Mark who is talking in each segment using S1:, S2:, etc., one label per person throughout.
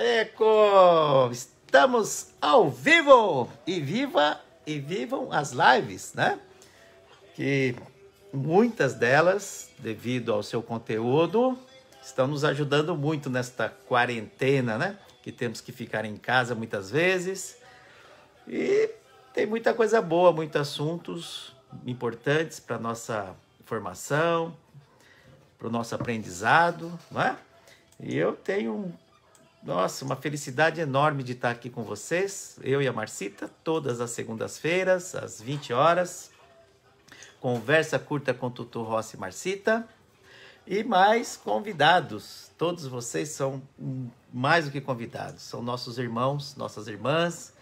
S1: Eco! Estamos ao vivo! E vivam as lives, né? Que muitas delas, devido ao seu conteúdo, estão nos ajudando muito nesta quarentena, né? Que temos que ficar em casa muitas vezes. E tem muita coisa boa, muitos assuntos importantes para nossa formação, para o nosso aprendizado, não é? E eu tenho, uma felicidade enorme de estar aqui com vocês, eu e a Marcita, todas as segundas-feiras, às 20 horas. Conversa curta com Tutu Rossi e Marcita. E mais convidados. Todos vocês são mais do que convidados. São nossos irmãos, nossas irmãs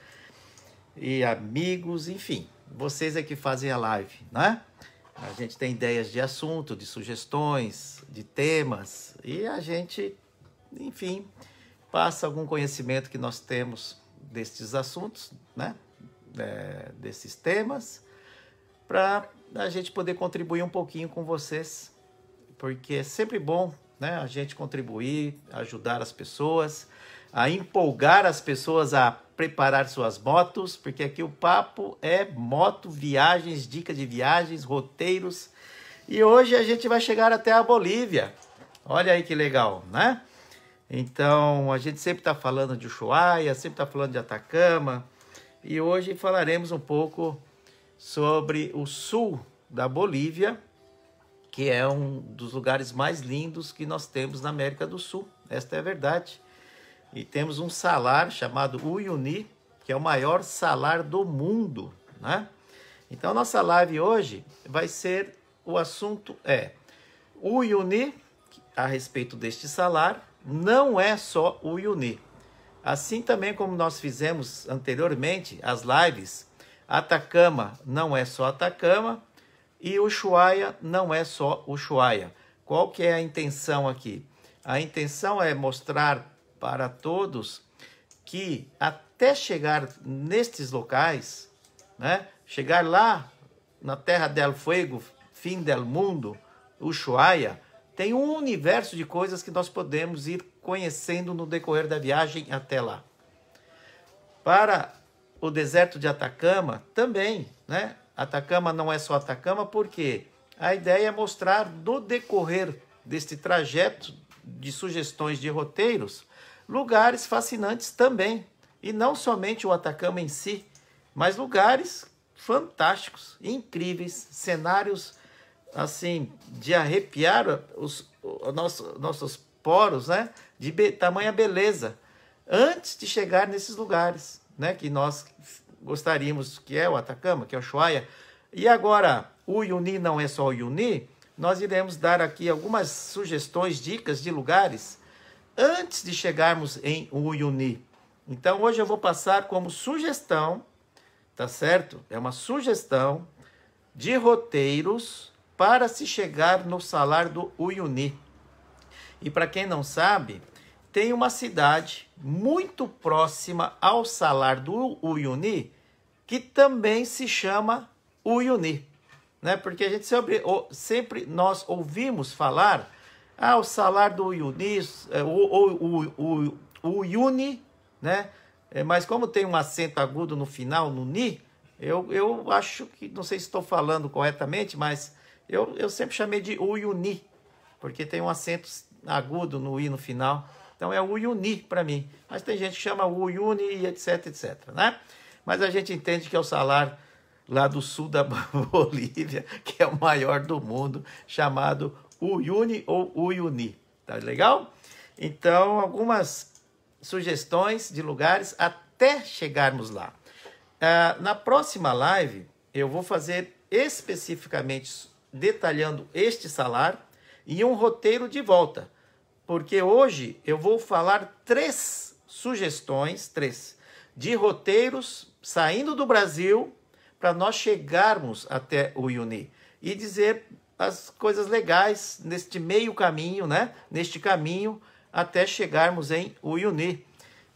S1: e amigos, enfim. Vocês é que fazem a live, né? A gente tem ideias de assunto, de sugestões, de temas. E a gente, enfim, passa algum conhecimento que nós temos destes assuntos, né? Desses temas, para a gente poder contribuir um pouquinho com vocês, porque é sempre bom, né, a gente contribuir, ajudar as pessoas, a empolgar as pessoas a preparar suas motos, porque aqui o papo é moto, viagens, dicas de viagens, roteiros, e hoje a gente vai chegar até a Bolívia. Olha aí que legal, né? Então, a gente sempre está falando de Ushuaia, sempre está falando de Atacama, e hoje falaremos um pouco sobre o sul da Bolívia, que é um dos lugares mais lindos que nós temos na América do Sul. Esta é a verdade. E temos um salar chamado Uyuni, que é o maior salar do mundo, né? Então, nossa live hoje vai ser, o assunto é Uyuni, a respeito deste salar. Não é só o Uyuni. Assim também como nós fizemos anteriormente, as lives, Atacama não é só Atacama e Ushuaia não é só Ushuaia. Qual que é a intenção aqui? A intenção é mostrar para todos que até chegar nestes locais, né, chegar lá na Terra del Fuego, fim del mundo, Ushuaia, tem um universo de coisas que nós podemos ir conhecendo no decorrer da viagem até lá. Para o deserto de Atacama também, né? Atacama não é só Atacama, porque a ideia é mostrar no decorrer deste trajeto de sugestões de roteiros, lugares fascinantes também. E não somente o Atacama em si, mas lugares fantásticos, incríveis, cenários assim de arrepiar os nossos poros, né? De tamanha beleza, antes de chegar nesses lugares, né, que nós gostaríamos, que é o Atacama, que é o Ushuaia. E agora, o Uyuni não é só o Uyuni, nós iremos dar aqui algumas sugestões, dicas de lugares antes de chegarmos em Uyuni. Então, hoje eu vou passar como sugestão, tá certo? É uma sugestão de roteiros para se chegar no salar do Uyuni. E para quem não sabe, tem uma cidade muito próxima ao salar do Uyuni, que também se chama Uyuni, né? Porque a gente sempre nós ouvimos falar, o salar do Uyuni, o Uyuni, né? Mas como tem um acento agudo no final, no ni, eu acho que, não sei se estou falando corretamente, mas eu sempre chamei de Uyuni, porque tem um acento agudo no i no final. Então é o Uyuni para mim. Mas tem gente que chama Uyuni e etc, etc, né? Mas a gente entende que é o salar lá do sul da Bolívia, que é o maior do mundo, chamado Uyuni ou Uyuni. Tá legal? Então, algumas sugestões de lugares até chegarmos lá. Na próxima live, eu vou fazer especificamente detalhando este salar e um roteiro de volta. Porque hoje eu vou falar 3 sugestões, de roteiros saindo do Brasil para nós chegarmos até o Uyuni. E dizer as coisas legais neste meio caminho, né? Neste caminho até chegarmos em Uyuni.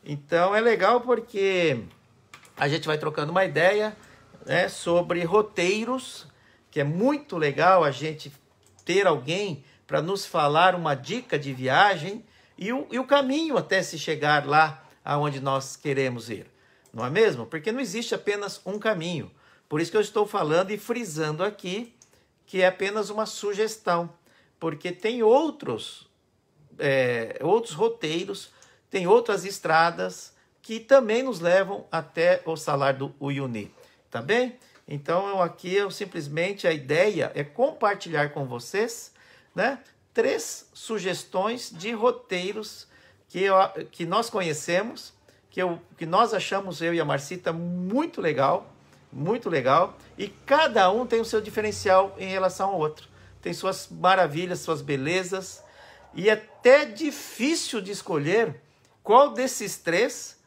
S1: Então é legal porque a gente vai trocando uma ideia, né, sobre roteiros, que é muito legal a gente ter alguém para nos falar uma dica de viagem e o caminho até se chegar lá aonde nós queremos ir. Não é mesmo? Porque não existe apenas um caminho. Por isso que eu estou falando e frisando aqui que é apenas uma sugestão. Porque tem outros roteiros, tem outras estradas que também nos levam até o Salar do Uyuni. Tá bem? Então, simplesmente, a ideia é compartilhar com vocês, né, 3 sugestões de roteiros que nós conhecemos, que nós achamos, eu e a Marcita, muito legal, e cada um tem o seu diferencial em relação ao outro. Tem suas maravilhas, suas belezas, e é até difícil de escolher qual desses 3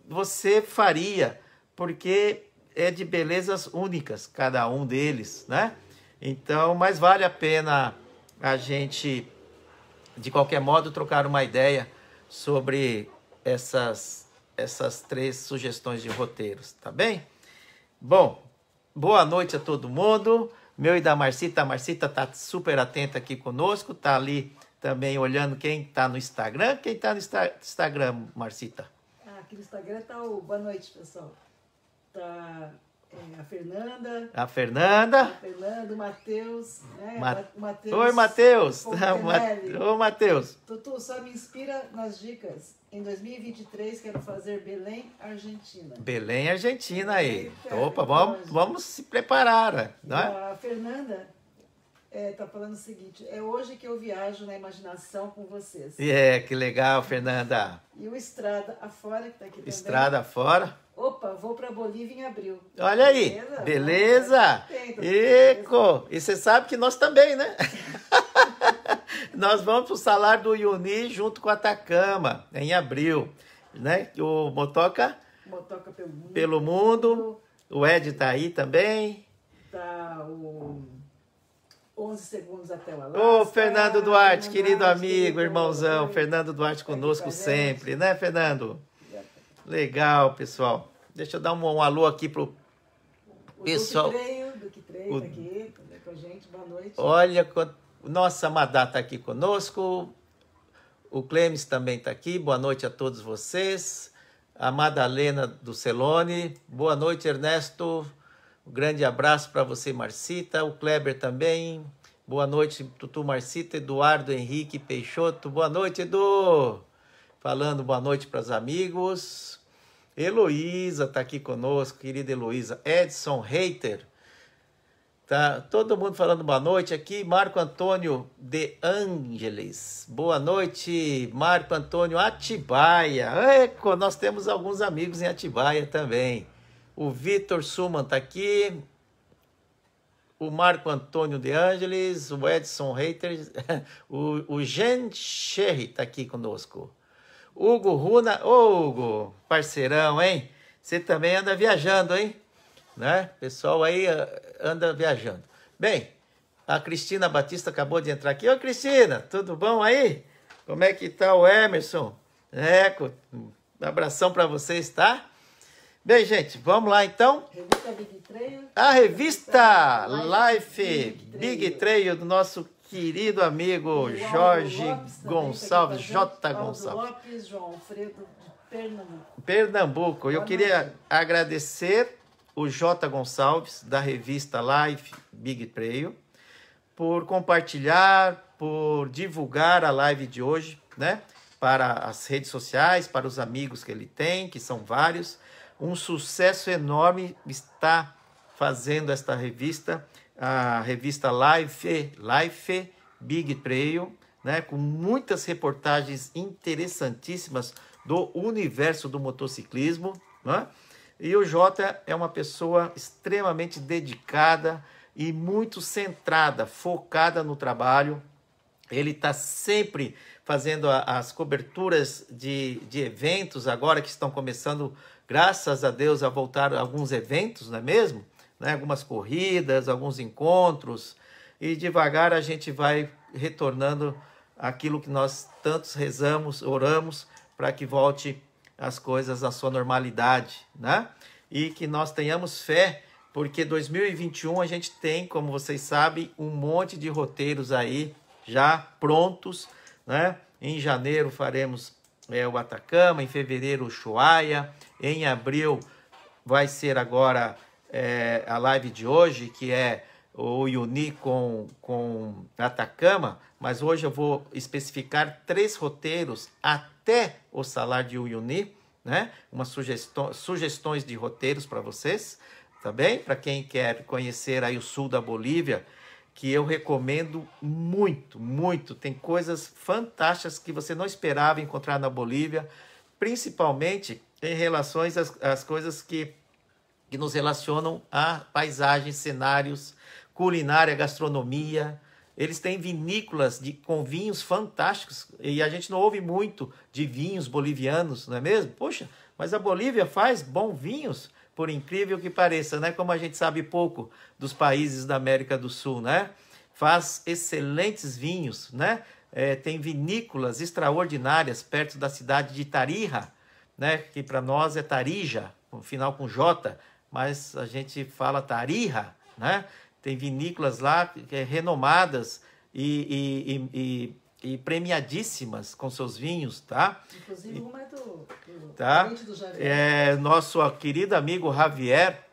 S1: você faria, porque é de belezas únicas, cada um deles, né? Então, mas vale a pena a gente, de qualquer modo, trocar uma ideia sobre essas 3 sugestões de roteiros, tá bem? Bom, boa noite a todo mundo. Meu e da Marcita. A Marcita tá super atenta aqui conosco, tá ali também olhando quem tá no Instagram. Quem tá no Instagram, Marcita?
S2: Aqui no Instagram tá o boa noite, pessoal. Tá a Fernanda.
S1: A Fernanda.
S2: O Matheus. Né?
S1: Oi, Matheus.
S2: Ô,
S1: Matheus.
S2: Tutu, só me inspira nas dicas. Em 2023, quero fazer Belém, Argentina.
S1: Belém, Argentina aí. Opa, vamos se preparar. Né?
S2: A Fernanda tá falando o seguinte: é hoje que eu viajo na imaginação com vocês.
S1: Que legal, Fernanda.
S2: E o Estrada Afora, que tá aqui também.
S1: Estrada Afora.
S2: Opa, vou para Bolívia em abril.
S1: Olha aí, beleza? Eco! E você sabe que nós também, né? Nós vamos para o Salar do Uyuni junto com a Atacama, em abril, né? O Motoca pelo mundo. O Ed tá aí também.
S2: Tá o 11 segundos até o Alasca.
S1: Ô, Fernando Duarte, querido amigo, irmãozão. Fernando Duarte conosco sempre, né, Fernando? Legal, pessoal. Deixa eu dar um alô aqui pro pessoal.
S2: Do que treino, tá aqui com a gente. Boa noite.
S1: Olha, nossa Madá tá aqui conosco. O Clemes também tá aqui. Boa noite a todos vocês. A Madalena do Celone. Boa noite, Ernesto. Um grande abraço para você, Marcita. O Kleber também. Boa noite, Tutu, Marcita. Eduardo Henrique Peixoto. Boa noite, Edu. Falando boa noite para os amigos. Heloísa está aqui conosco, querida Heloísa. Edson Reiter. Tá todo mundo falando boa noite aqui. Marco Antônio de Ângeles. Boa noite, Marco Antônio Atibaia. Eco, nós temos alguns amigos em Atibaia também. O Vitor Suman está aqui. O Marco Antônio de Ângeles. O Edson Reiter. O Jean Cherry está aqui conosco. Hugo Runa, Hugo, parceirão, hein? Você também anda viajando, hein? Né? Pessoal aí anda viajando. Bem, a Cristina Batista acabou de entrar aqui. Ô, Cristina, tudo bom aí? Como é que tá o Emerson? Um abração para vocês, tá? Bem, gente, vamos lá então.
S2: Revista Big Trail.
S1: A revista Life Big Trail do nosso querido amigo Jorge Gonçalves, J. Gonçalves.
S2: Lopes, João Alfredo, de
S1: Pernambuco. Eu queria agradecer o J. Gonçalves, da revista Life Big Trail, por compartilhar, por divulgar a live de hoje, né? Para as redes sociais, para os amigos que ele tem, que são vários. Um sucesso enorme está fazendo esta revista, a revista Life Big Trail, né, com muitas reportagens interessantíssimas do universo do motociclismo, né? E o Jota é uma pessoa extremamente dedicada e muito centrada, focada no trabalho. Ele está sempre fazendo as coberturas de eventos, agora que estão começando, graças a Deus, a voltar alguns eventos, não é mesmo? Né? Algumas corridas, alguns encontros, e devagar a gente vai retornando aquilo que nós tantos rezamos, oramos, para que volte as coisas à sua normalidade, né? E que nós tenhamos fé, porque 2021 a gente tem, como vocês sabem, um monte de roteiros aí já prontos, né? Em janeiro faremos o Atacama, em fevereiro o Ushuaia, em abril vai ser agora a live de hoje, que é o Uyuni com Atacama, mas hoje eu vou especificar 3 roteiros até o Salar de Uyuni, né? Umas sugestões de roteiros para vocês, tá bem? Para quem quer conhecer aí o sul da Bolívia, que eu recomendo muito, muito. Tem coisas fantásticas que você não esperava encontrar na Bolívia, principalmente em relação às coisas que nos relacionam a paisagens, cenários, culinária, gastronomia. Eles têm vinícolas com vinhos fantásticos e a gente não ouve muito de vinhos bolivianos, não é mesmo? Poxa, mas a Bolívia faz bons vinhos, por incrível que pareça, né? Como a gente sabe pouco dos países da América do Sul, né? Faz excelentes vinhos, né? Tem vinícolas extraordinárias perto da cidade de Tarija, né? Que para nós é Tarija, no final com J, mas a gente fala Tarija, né? Tem vinícolas lá renomadas e premiadíssimas com seus vinhos, tá?
S2: Inclusive uma é do
S1: Javier. Nosso querido amigo Javier,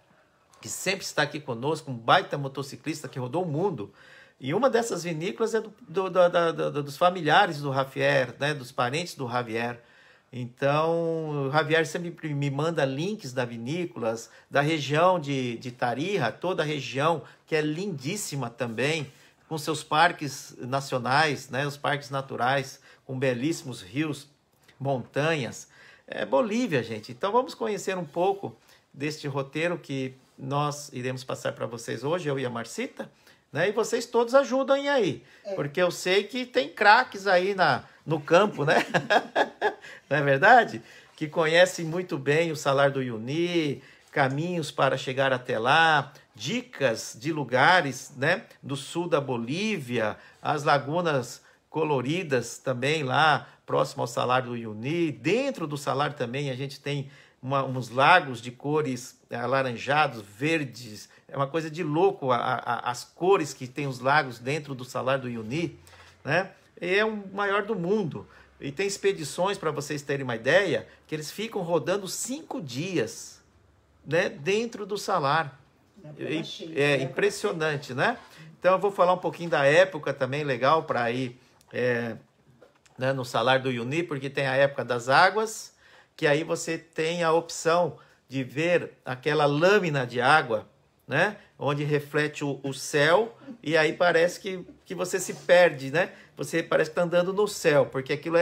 S1: que sempre está aqui conosco, um baita motociclista que rodou o mundo. E uma dessas vinícolas é dos familiares do Javier, né? Dos parentes do Javier. Então, o Javier sempre me manda links das vinícolas, da região de Tarija, toda a região, que é lindíssima também, com seus parques nacionais, né, os parques naturais, com belíssimos rios, montanhas. É Bolívia, gente. Então, vamos conhecer um pouco deste roteiro que nós iremos passar para vocês hoje, eu e a Marcita, né? E vocês todos ajudem aí, porque eu sei que tem craques aí no campo, né? Não é verdade? Que conhecem muito bem o Salar do Uyuni, caminhos para chegar até lá, dicas de lugares, né? Do sul da Bolívia, as lagunas coloridas também lá, próximo ao Salar do Uyuni. Dentro do Salar também a gente tem uns lagos de cores alaranjados, verdes. É uma coisa de louco as cores que tem os lagos dentro do Salar do Uyuni, né? E é o maior do mundo. E tem expedições, para vocês terem uma ideia, que eles ficam rodando 5 dias, né, dentro do Salar. É impressionante, né? Então eu vou falar um pouquinho da época também, legal, para ir né, no Salar do Uyuni, porque tem a época das águas, que aí você tem a opção de ver aquela lâmina de água, né? Onde reflete o céu, e aí parece que você se perde, né? Você parece que está andando no céu, porque aquilo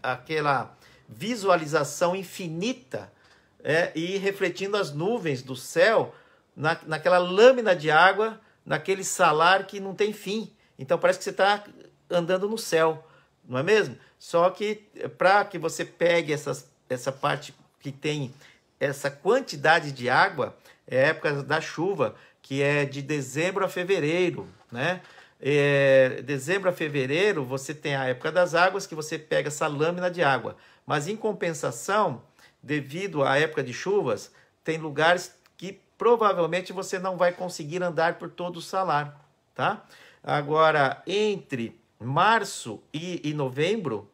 S1: aquela visualização infinita e refletindo as nuvens do céu naquela lâmina de água, naquele salar que não tem fim. Então parece que você está andando no céu, não é mesmo? Só que para que você pegue essa parte que tem essa quantidade de água, é a época da chuva, que é de dezembro a fevereiro, né? Dezembro a fevereiro você tem a época das águas, que você pega essa lâmina de água. Mas em compensação, devido à época de chuvas, tem lugares que provavelmente você não vai conseguir andar por todo o salar, tá? Agora, entre março e novembro,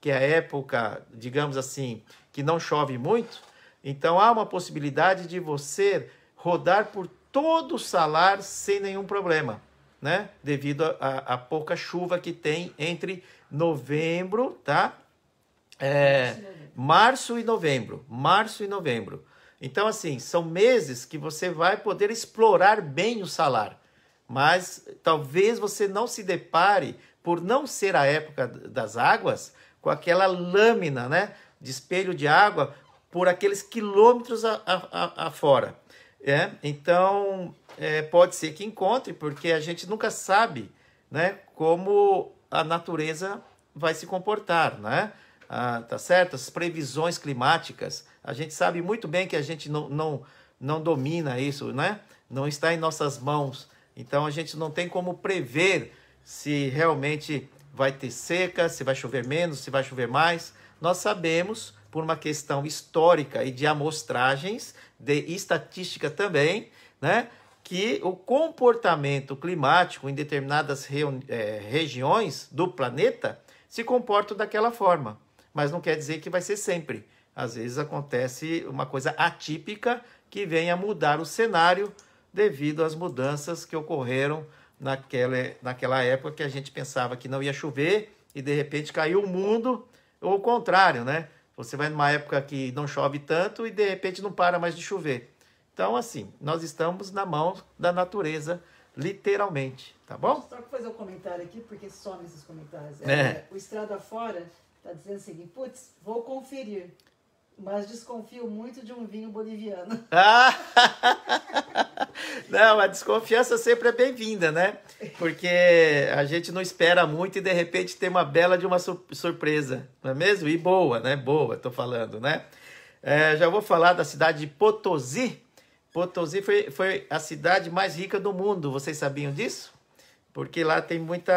S1: que é a época, digamos assim, que não chove muito, então há uma possibilidade de você rodar por todo o salar sem nenhum problema, né? Devido a pouca chuva que tem entre novembro, tá? Março e novembro. Então, assim, são meses que você vai poder explorar bem o salar. Mas talvez você não se depare, por não ser a época das águas, com aquela lâmina, né, de espelho de água por aqueles quilômetros afora. Então, pode ser que encontre, porque a gente nunca sabe, né, como a natureza vai se comportar, né? Tá certo? As previsões climáticas, a gente sabe muito bem que a gente não domina isso, né? Não está em nossas mãos. Então, a gente não tem como prever se realmente vai ter seca, se vai chover menos, se vai chover mais. Nós sabemos, por uma questão histórica e de amostragens, de estatística também, né, que o comportamento climático em determinadas regiões do planeta se comporta daquela forma. Mas não quer dizer que vai ser sempre. Às vezes acontece uma coisa atípica que vem a mudar o cenário devido às mudanças que ocorreram naquela época que a gente pensava que não ia chover e de repente caiu o mundo, ou o contrário, né? Você vai numa época que não chove tanto e de repente não para mais de chover. Então, assim, nós estamos na mão da natureza, literalmente, tá bom?
S2: Só que fazer um comentário aqui, porque some esses comentários. O Estrada Fora está dizendo o seguinte: putz, vou conferir, mas desconfio muito de um vinho boliviano.
S1: Não, a desconfiança sempre é bem-vinda, né? Porque a gente não espera muito e de repente tem uma bela de uma surpresa, não é mesmo? E boa, né? Boa, tô falando, né? Já vou falar da cidade de Potosí. Potosí foi a cidade mais rica do mundo, vocês sabiam disso? Porque lá tem muito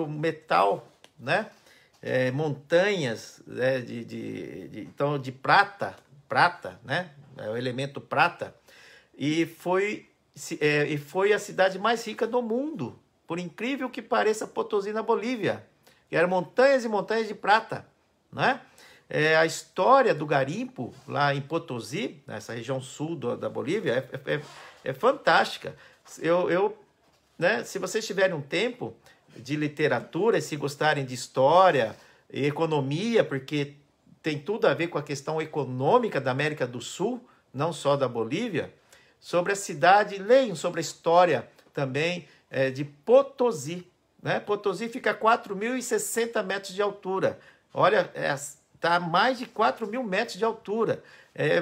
S1: metal, né? Montanhas, né? de prata, né? É o elemento prata. E foi a cidade mais rica do mundo, por incrível que pareça, Potosí, na Bolívia. Que eram montanhas e montanhas de prata, né? A história do garimpo lá em Potosí, nessa região sul da Bolívia, é fantástica. Né, se vocês tiverem um tempo de literatura e se gostarem de história e economia, porque tem tudo a ver com a questão econômica da América do Sul, não só da Bolívia, sobre a cidade, leiam sobre a história também de Potosí. Né? Potosí fica a 4.060 metros de altura. Olha, está a mais de 4.000 metros de altura.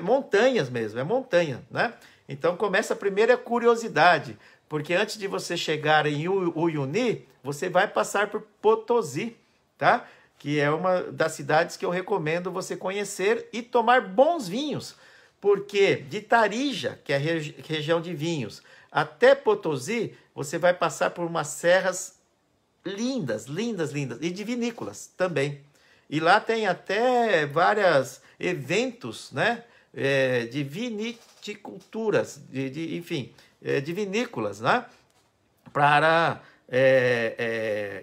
S1: Montanhas mesmo, é montanha. Né? Então começa a primeira curiosidade, porque antes de você chegar em Uyuni, você vai passar por Potosí, tá? Que é uma das cidades que eu recomendo você conhecer e tomar bons vinhos. Porque de Tarija, que é a região de vinhos, até Potosí, você vai passar por umas serras lindas, lindas, lindas, e de vinícolas também. E lá tem até vários eventos, né, de viniticulturas, enfim, de vinícolas, né, para,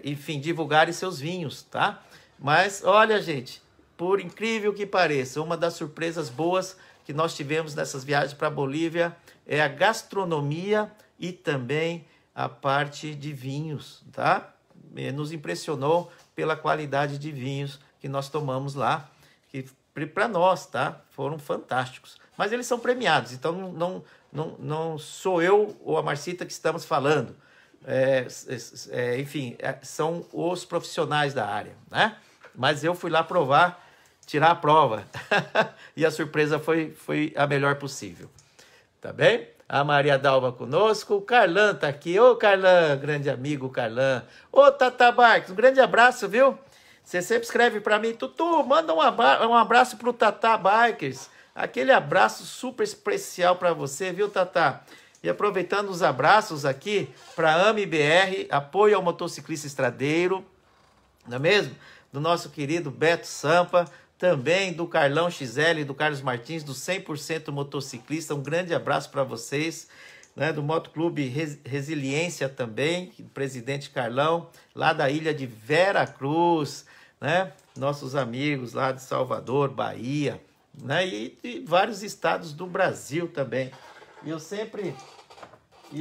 S1: enfim, divulgarem seus vinhos, tá? Mas, olha, gente, por incrível que pareça, uma das surpresas boas que nós tivemos nessas viagens para a Bolívia é a gastronomia e também a parte de vinhos, tá? Nos impressionou pela qualidade de vinhos que nós tomamos lá, que para nós, tá? Foram fantásticos. Mas eles são premiados, então não sou eu ou a Marcita que estamos falando. Enfim, são os profissionais da área, né? Mas eu fui lá provar, tirar a prova. E a surpresa foi a melhor possível. Tá bem? A Maria Dalva conosco. O Carlan tá aqui. Ô, Carlan, grande amigo Carlan. Ô, Tata Barques, um grande abraço, viu? Você sempre escreve para mim, Tutu, manda um abraço pro Tata Bikers. Aquele abraço super especial para você, viu, Tata? E aproveitando os abraços aqui para AMBR, apoio ao motociclista estradeiro, não é mesmo? Do nosso querido Beto Sampa, também do Carlão XL, do Carlos Martins, do 100% Motociclista. Um grande abraço para vocês, né? Do Motoclube Resiliência também, do presidente Carlão, lá da ilha de Vera Cruz, né? Nossos amigos lá de Salvador, Bahia, né? E vários estados do Brasil também. E eu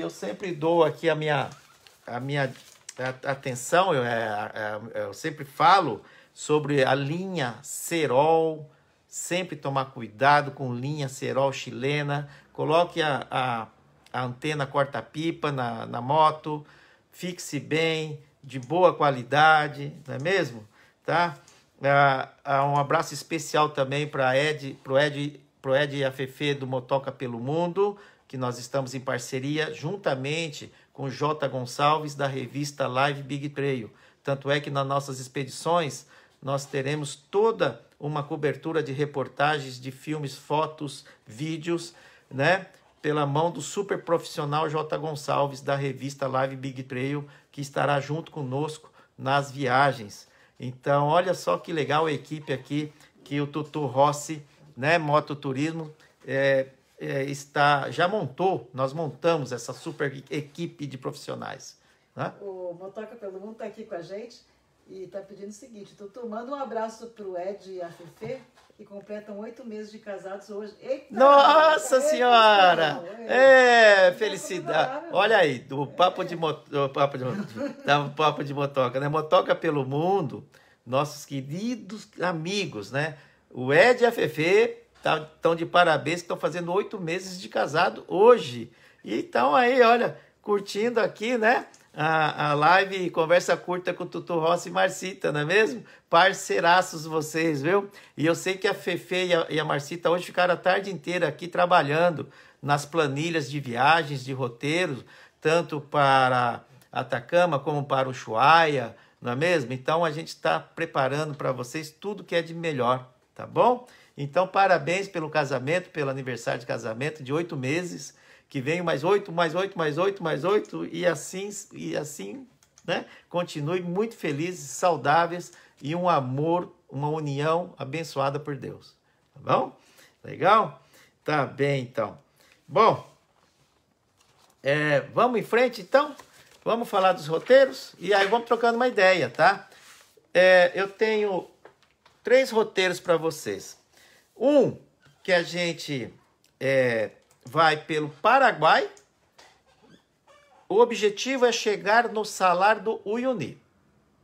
S1: sempre dou aqui a minha atenção, eu sempre falo sobre a linha Cerol, sempre tomar cuidado com linha Cerol chilena, coloque a antena corta-pipa na moto, fixe bem, de boa qualidade, não é mesmo? Tá? Um abraço especial também para pro Ed e a Fefe do Motoca pelo Mundo, que nós estamos em parceria juntamente com o J. Gonçalves da revista Live Big Trail. Tanto é que nas nossas expedições nós teremos toda uma cobertura de reportagens, de filmes, fotos, vídeos, né? Pela mão do super profissional J. Gonçalves da revista Live Big Trail, que estará junto conosco nas viagens. Então, olha só que legal a equipe aqui, que o Tutu Rossi, né? Mototurismo, nós montamos essa super equipe de profissionais. Né?
S2: O Motoca pelo Mundo está aqui com a gente e está pedindo o seguinte: Tutu, manda um abraço para o Ed e a Fefe, que completam 8 meses de casados hoje. Eita,
S1: Nossa Senhora! Felicidade! Olha aí, do papo de motoca, né? Motoca pelo Mundo, nossos queridos amigos, né? O Ed e a Fefe estão de parabéns, estão fazendo 8 meses de casado hoje. E estão aí, olha, curtindo aqui, né? A live Conversa Curta com Tutu Rossi e Marcita, não é mesmo? Parceiraços vocês, viu? E eu sei que a Fefe e a Marcita hoje ficaram a tarde inteira aqui trabalhando nas planilhas de viagens, de roteiros, tanto para Atacama como para Ushuaia, não é mesmo? Então a gente está preparando para vocês tudo que é de melhor, tá bom? Então parabéns pelo casamento, pelo aniversário de casamento de 8 meses. Que venham mais 8, mais 8, mais 8, mais 8, e assim, né? Continue muito felizes, saudáveis e um amor, uma união abençoada por Deus. Tá bom? Legal? Tá bem, então. Bom, vamos em frente, então? Vamos falar dos roteiros e aí vamos trocando uma ideia, tá? Eu tenho 3 roteiros para vocês. Um que a gente vai pelo Paraguai. O objetivo é chegar no Salar do Uyuni.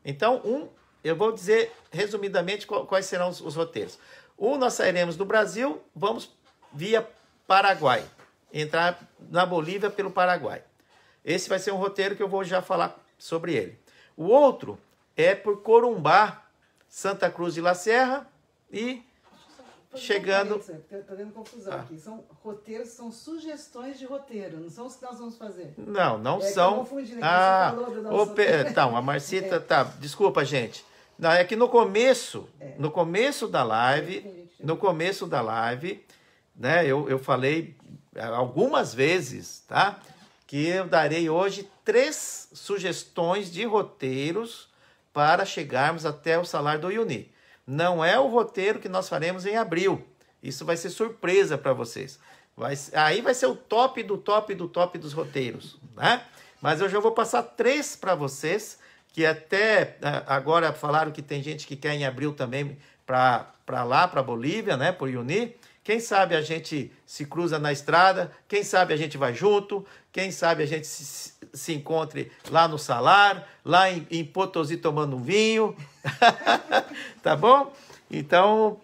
S1: Então, eu vou dizer resumidamente quais serão os roteiros. Nós sairemos do Brasil, vamos via Paraguai, entrar na Bolívia pelo Paraguai. Esse vai ser um roteiro que eu vou já falar sobre ele. O outro é por Corumbá, Santa Cruz de la Sierra e chegando...
S2: Estou tendo confusão aqui. São roteiros, são sugestões de roteiro, não são os que nós vamos fazer.
S1: Não são.
S2: Confundindo, você falou do nosso...
S1: Então, a Marcita... Tá, desculpa, gente. Não, é que no começo da live, né, eu falei algumas vezes, tá? Que eu darei hoje 3 sugestões de roteiros para chegarmos até o Salar do Uyuni. Não é o roteiro que nós faremos em abril. Isso vai ser surpresa para vocês. Aí vai ser o top do top do top dos roteiros, né? Mas eu já vou passar 3 para vocês, que até agora falaram que tem gente que quer em abril também para lá, para Bolívia, né? Por Uyuni. Quem sabe a gente se cruza na estrada, quem sabe a gente vai junto, quem sabe a gente se encontre lá no Salar, lá em Potosí tomando um vinho. Tá bom? Então,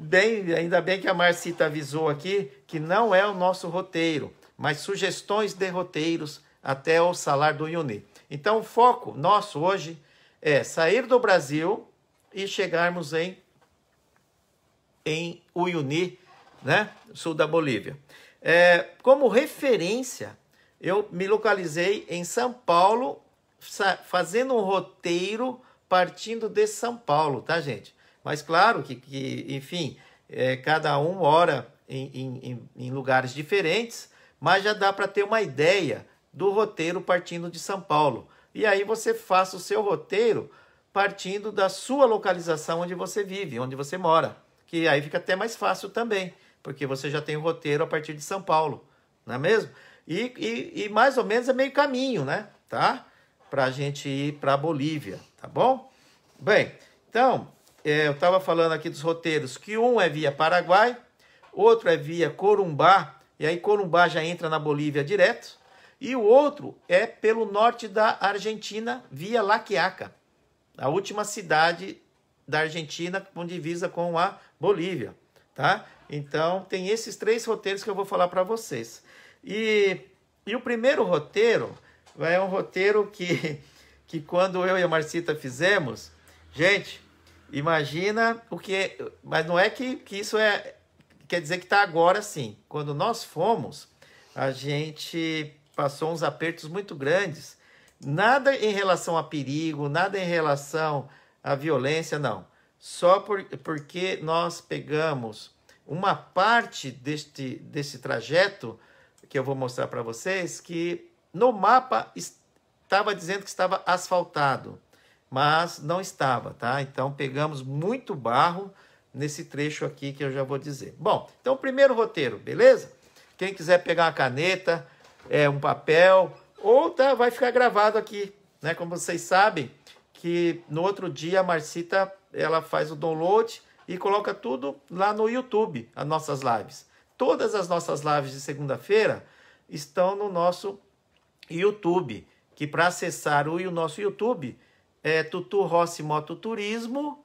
S1: ainda bem que a Marcita avisou aqui que não é o nosso roteiro, mas sugestões de roteiros até o Salar do Uyuni. Então, o foco nosso hoje é sair do Brasil e chegarmos em Uyuni, né? Sul da Bolívia. Como referência, eu me localizei em São Paulo, fazendo um roteiro partindo de São Paulo, tá, gente? Mas claro que enfim, cada um mora em lugares diferentes, mas já dá para ter uma ideia do roteiro partindo de São Paulo. E aí você faça o seu roteiro partindo da sua localização onde você vive, onde você mora. Que aí fica até mais fácil também, porque você já tem o roteiro a partir de São Paulo, não é mesmo? E mais ou menos é meio caminho, né? Tá? Pra gente ir pra Bolívia, tá bom? Bem, então, eu estava falando aqui dos roteiros, que um é via Paraguai, outro é via Corumbá, e aí Corumbá já entra na Bolívia direto, e o outro é pelo norte da Argentina, via La Quiaca, a última cidade da Argentina com divisa com a Bolívia, tá? Então, tem esses 3 roteiros que eu vou falar para vocês. E o primeiro roteiro é um roteiro que quando eu e a Marcita fizemos, gente, imagina o que... Mas não é que isso quer dizer que está agora sim. Quando nós fomos, a gente passou uns apertos muito grandes. Nada em relação a perigo, nada em relação à violência, não. Só porque nós pegamos uma parte desse trajeto, que eu vou mostrar para vocês, que no mapa estava dizendo que estava asfaltado, mas não estava, tá? Então pegamos muito barro nesse trecho aqui que eu já vou dizer. Bom, então o primeiro roteiro, beleza? Quem quiser pegar uma caneta, um papel, ou vai ficar gravado aqui, né? Como vocês sabem, que no outro dia a Marcita, ela faz o download e coloca tudo lá no YouTube, as nossas lives. Todas as nossas lives de segunda-feira estão no nosso YouTube, que para acessar o nosso YouTube é Tutu Rossi Mototurismo,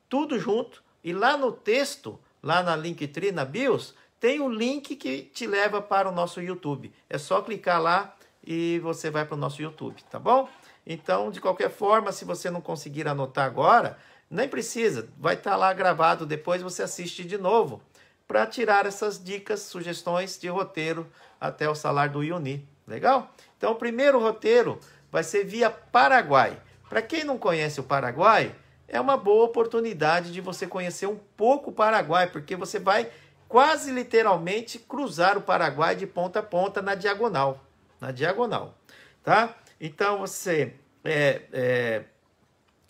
S1: tudo junto, e lá no texto, lá na Linktree, na BIOS, tem um link que te leva para o nosso YouTube. É só clicar lá e você vai para o nosso YouTube, tá bom? Então, de qualquer forma, se você não conseguir anotar agora, nem precisa, vai estar lá gravado, depois você assiste de novo, para tirar essas dicas, sugestões de roteiro até o salário do Iuni. Legal? Então, o primeiro roteiro vai ser via Paraguai. Para quem não conhece o Paraguai, é uma boa oportunidade de você conhecer um pouco o Paraguai, porque você vai quase literalmente cruzar o Paraguai de ponta a ponta na diagonal. Na diagonal, tá? Então, você...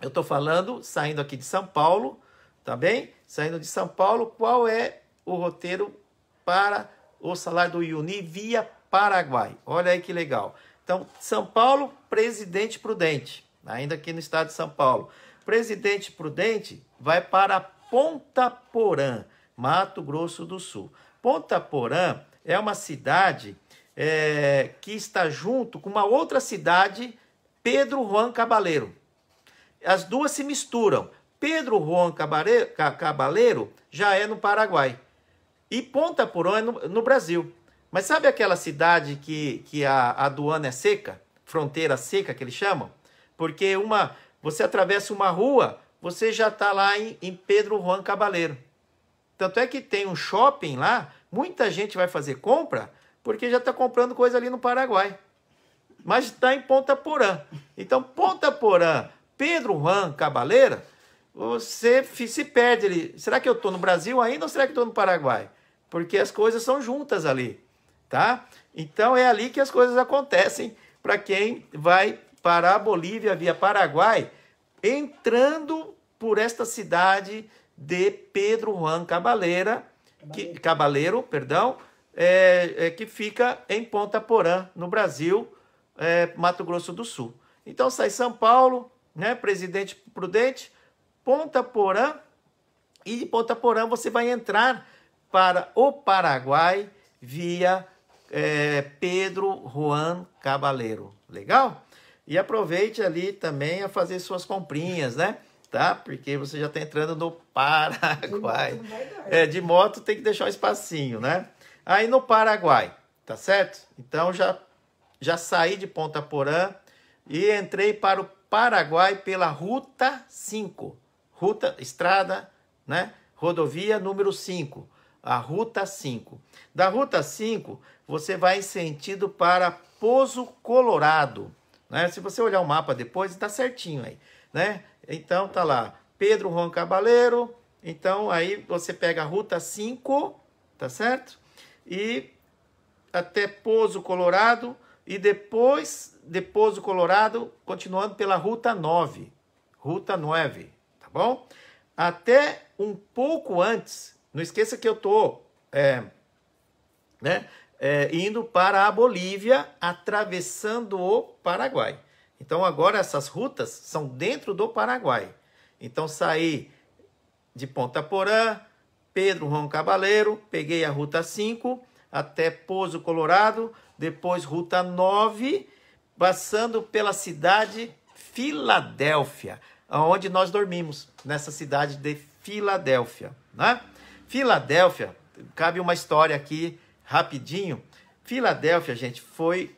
S1: eu estou falando, saindo aqui de São Paulo, tá bem? Saindo de São Paulo, qual é o roteiro para o salário do Iuni via Paraguai? Olha aí que legal. Então, São Paulo, Presidente Prudente, ainda aqui no estado de São Paulo. Presidente Prudente vai para Ponta Porã, Mato Grosso do Sul. Ponta Porã é uma cidade que está junto com uma outra cidade, Pedro Juan Cabaleiro. As duas se misturam. Pedro Juan Cabaleiro já é no Paraguai. E Ponta Porã é no Brasil. Mas sabe aquela cidade que a aduana é seca? Fronteira seca, que eles chamam? Porque você atravessa uma rua, você já está lá em Pedro Juan Cabaleiro. Tanto é que tem um shopping lá, muita gente vai fazer compra, porque já está comprando coisa ali no Paraguai. Mas está em Ponta Porã. Então, Ponta Porã, Pedro Juan Cabaleiro, você se perde ali. Será que eu estou no Brasil ainda ou será que estou no Paraguai? Porque as coisas são juntas ali, tá? Então, é ali que as coisas acontecem para quem vai para a Bolívia via Paraguai, entrando por esta cidade de Pedro Juan Cabaleiro, que fica em Ponta Porã, no Brasil, Mato Grosso do Sul. Então sai São Paulo, né, Presidente Prudente, Ponta Porã, e de Ponta Porã você vai entrar para o Paraguai via Pedro Juan Cabaleiro. Legal? E aproveite ali também a fazer suas comprinhas, né? Tá? Porque você já está entrando no Paraguai. De moto tem que deixar um espacinho, né? Aí no Paraguai, tá certo? Então já saí de Ponta Porã e entrei para o Paraguai pela Ruta 5. Estrada, né? Rodovia número 5. A Ruta 5. Da Ruta 5, você vai em sentido para Pozo Colorado. Né? Se você olhar o mapa depois, está certinho aí, né? Então tá lá, Pedro Juan Cabaleiro. Então aí você pega a Ruta 5, tá certo? E até Pozo Colorado, e depois de Pozo Colorado, continuando pela Ruta 9. Ruta 9, tá bom? Até um pouco antes, não esqueça que eu tô indo para a Bolívia, atravessando o Paraguai. Então, agora essas rutas são dentro do Paraguai. Então, saí de Ponta Porã, Pedro Juan Cabaleiro, peguei a Ruta 5 até Pozo Colorado, depois Ruta 9, passando pela cidade Filadélfia, onde nós dormimos, nessa cidade de Filadélfia, né? Filadélfia, cabe uma história aqui, rapidinho. Filadélfia, gente,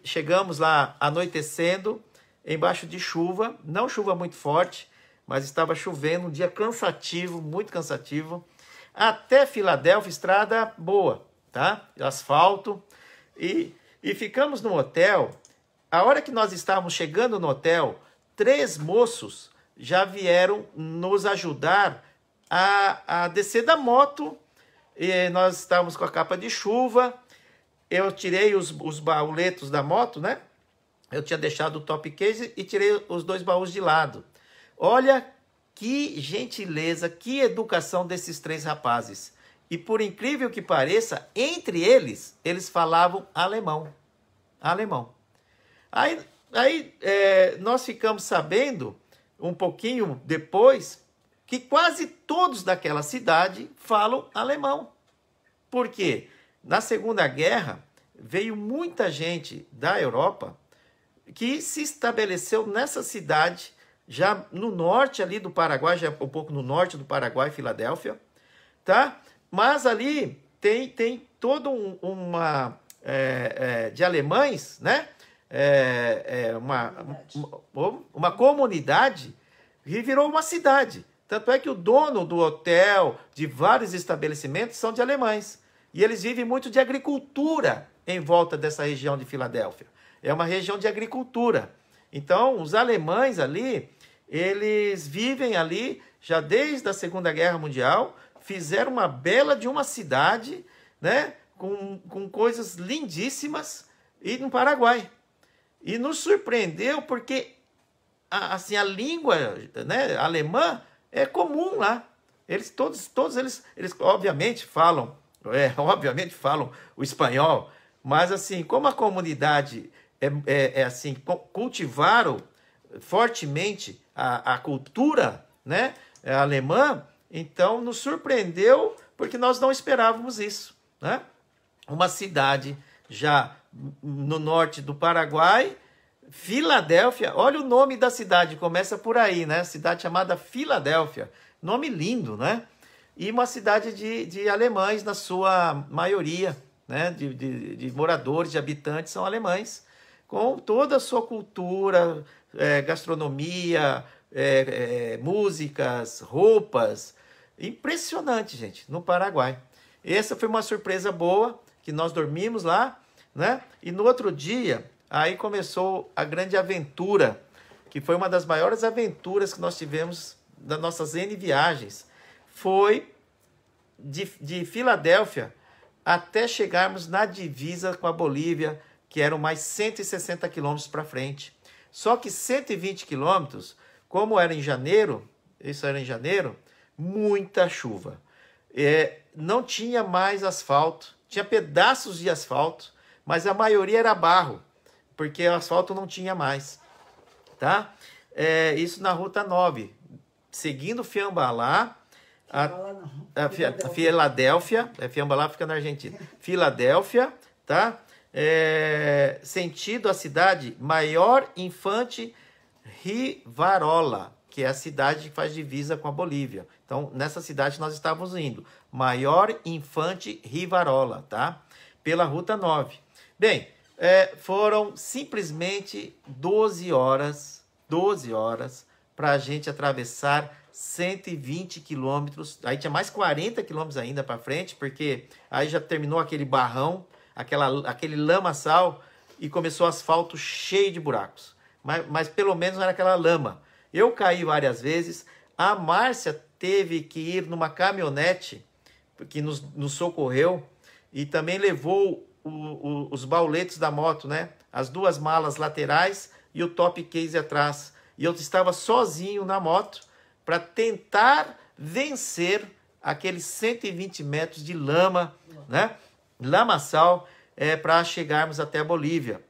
S1: chegamos lá anoitecendo, embaixo de chuva, não chuva muito forte, mas estava chovendo, um dia cansativo, muito cansativo. Até Filadélfia, estrada boa, tá? Asfalto. E ficamos no hotel. A hora que nós estávamos chegando no hotel, 3 moços já vieram nos ajudar a descer da moto. E nós estávamos com a capa de chuva. Eu tirei os bauletos da moto, né? Eu tinha deixado o top case e tirei os 2 baús de lado. Olha que gentileza, que educação desses 3 rapazes. e por incrível que pareça, entre eles falavam alemão. Alemão. Aí nós ficamos sabendo, um pouquinho depois, que quase todos daquela cidade falam alemão. Por quê? Na Segunda Guerra, veio muita gente da Europa que se estabeleceu nessa cidade, já no norte ali do Paraguai, já um pouco no norte do Paraguai, Filadélfia, tá? Mas ali tem toda de alemães, né? Uma comunidade que virou uma cidade. Tanto é que o dono do hotel, de vários estabelecimentos, são de alemães. E eles vivem muito de agricultura em volta dessa região de Filadélfia. É uma região de agricultura. Então, os alemães ali, eles vivem ali já desde a Segunda Guerra Mundial, fizeram uma bela de uma cidade, né, com coisas lindíssimas, e no Paraguai. E nos surpreendeu porque a língua, né, alemã é comum lá. Eles todos eles obviamente falam o espanhol, mas assim, como a comunidade assim, cultivaram fortemente a cultura, né, alemã, então nos surpreendeu porque nós não esperávamos isso, né? Uma cidade já no norte do Paraguai, Filadélfia, olha o nome da cidade, começa por aí, né? Cidade chamada Filadélfia, nome lindo, né? E uma cidade de alemães, na sua maioria, né? De moradores, de habitantes, são alemães, com toda a sua cultura, gastronomia, músicas, roupas. Impressionante, gente, no Paraguai. Essa foi uma surpresa boa, que nós dormimos lá, né? E no outro dia, aí começou a grande aventura, que foi uma das maiores aventuras que nós tivemos das nossas N viagens. Foi de Filadélfia até chegarmos na divisa com a Bolívia, que eram mais 160 quilômetros para frente. Só que 120 quilômetros, como era em janeiro, isso era em janeiro, muita chuva. Não tinha mais asfalto, tinha pedaços de asfalto, mas a maioria era barro, porque o asfalto não tinha mais, tá? Isso na Ruta 9, seguindo Fiambalá, Filadélfia, Fiambalá fica na Argentina, Filadélfia, tá? Sentido a cidade Maior Infante Rivarola, que é a cidade que faz divisa com a Bolívia. Então, nessa cidade nós estávamos indo, Maior Infante Rivarola, tá? Pela Ruta 9. Bem, foram simplesmente 12 horas para a gente atravessar 120 quilômetros. Aí tinha mais 40 quilômetros ainda para frente, porque aí já terminou aquele barrão, aquele lamaçal, e começou o asfalto cheio de buracos. Mas pelo menos não era aquela lama. Eu caí várias vezes. A Márcia teve que ir numa caminhonete que nos socorreu e também levou os bauletes da moto, né? As duas malas laterais e o top case atrás. E eu estava sozinho na moto para tentar vencer aqueles 120 metros de lama, né? Lamaçal, para chegarmos até a Bolívia.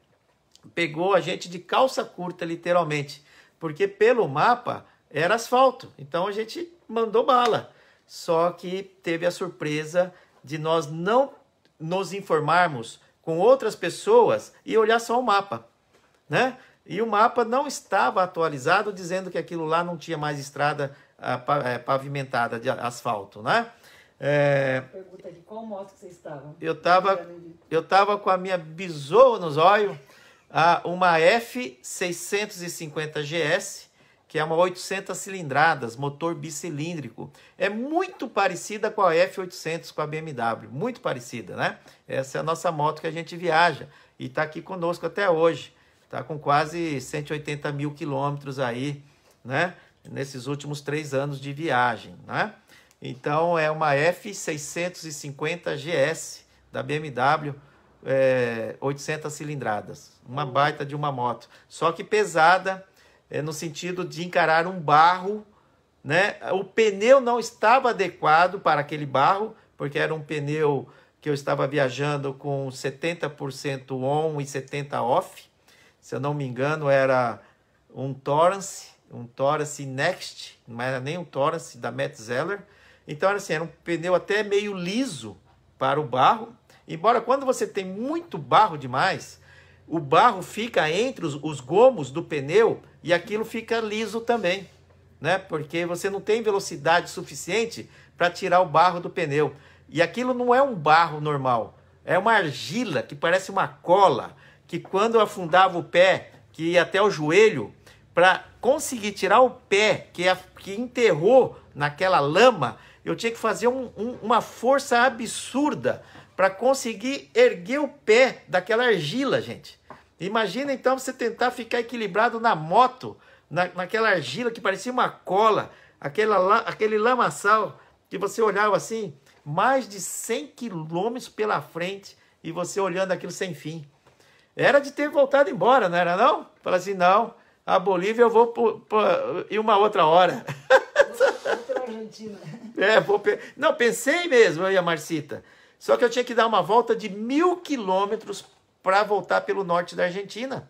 S1: Pegou a gente de calça curta, literalmente, porque pelo mapa era asfalto. Então a gente mandou bala. Só que teve a surpresa de nós não nos informarmos com outras pessoas e olhar só o mapa, né? E o mapa não estava atualizado, dizendo que aquilo lá não tinha mais estrada pavimentada de asfalto, né?
S2: Pergunta aqui, qual moto que vocês estavam?
S1: Eu tava com a minha besoura nos olhos, uma F650 GS, que é uma 800 cilindradas, motor bicilíndrico. É muito parecida com a F800, com a BMW, muito parecida, né? Essa é a nossa moto que a gente viaja e está aqui conosco até hoje. Está com quase 180 mil quilômetros aí, né? Nesses últimos 3 anos de viagem, né? Então é uma F650 GS da BMW, 800 cilindradas. Uma baita de uma moto. Só que pesada, no sentido de encarar um barro, né? O pneu não estava adequado para aquele barro, porque era um pneu que eu estava viajando com 70% on e 70% off. Se eu não me engano, era um Torrance Next, não era nem um Torrance da Metzeler. Então, assim, era um pneu até meio liso para o barro. Embora quando você tem muito barro demais, o barro fica entre os gomos do pneu e aquilo fica liso também, né? Porque você não tem velocidade suficiente para tirar o barro do pneu. E aquilo não é um barro normal, é uma argila que parece uma cola, que quando eu afundava o pé, que ia até o joelho, para conseguir tirar o pé que enterrou naquela lama, eu tinha que fazer uma força absurda para conseguir erguer o pé daquela argila, gente. Imagina então você tentar ficar equilibrado na moto, naquela argila que parecia uma cola, aquele lamaçal que você olhava assim, mais de 100 quilômetros pela frente e você olhando aquilo sem fim. Era de ter voltado embora, não era não? Fala assim, não, a Bolívia eu vou ir uma outra hora.
S2: Vou pela Argentina.
S1: Não, pensei mesmo, eu e a Marcita. Só que eu tinha que dar uma volta de 1.000 quilômetros para voltar pelo norte da Argentina.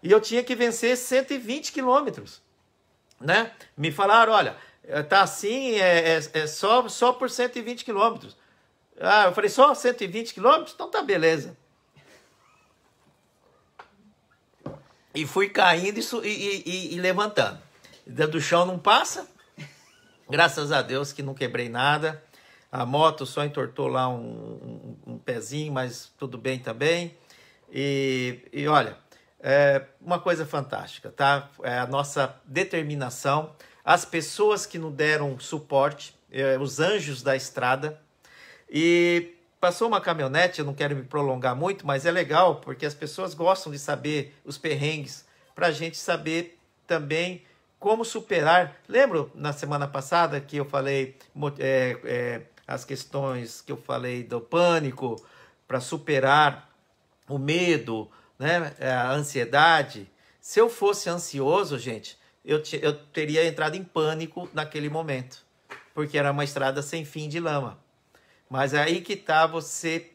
S1: E eu tinha que vencer 120 quilômetros, né? Me falaram, olha, tá assim, só por 120 quilômetros. Ah, eu falei, só 120 quilômetros? Então tá, beleza. E fui caindo e levantando. Do chão não passa. Graças a Deus que não quebrei nada. A moto só entortou lá um pezinho, mas tudo bem também. E olha, uma coisa fantástica, tá? É a nossa determinação, as pessoas que nos deram suporte, os anjos da estrada. E passou uma caminhonete, eu não quero me prolongar muito, mas é legal, porque as pessoas gostam de saber os perrengues, para a gente saber também como superar. Lembro na semana passada que eu falei as questões que eu falei do pânico, para superar o medo, né? A ansiedade. Se eu fosse ansioso, gente, eu teria entrado em pânico naquele momento, porque era uma estrada sem fim de lama. Mas aí que tá você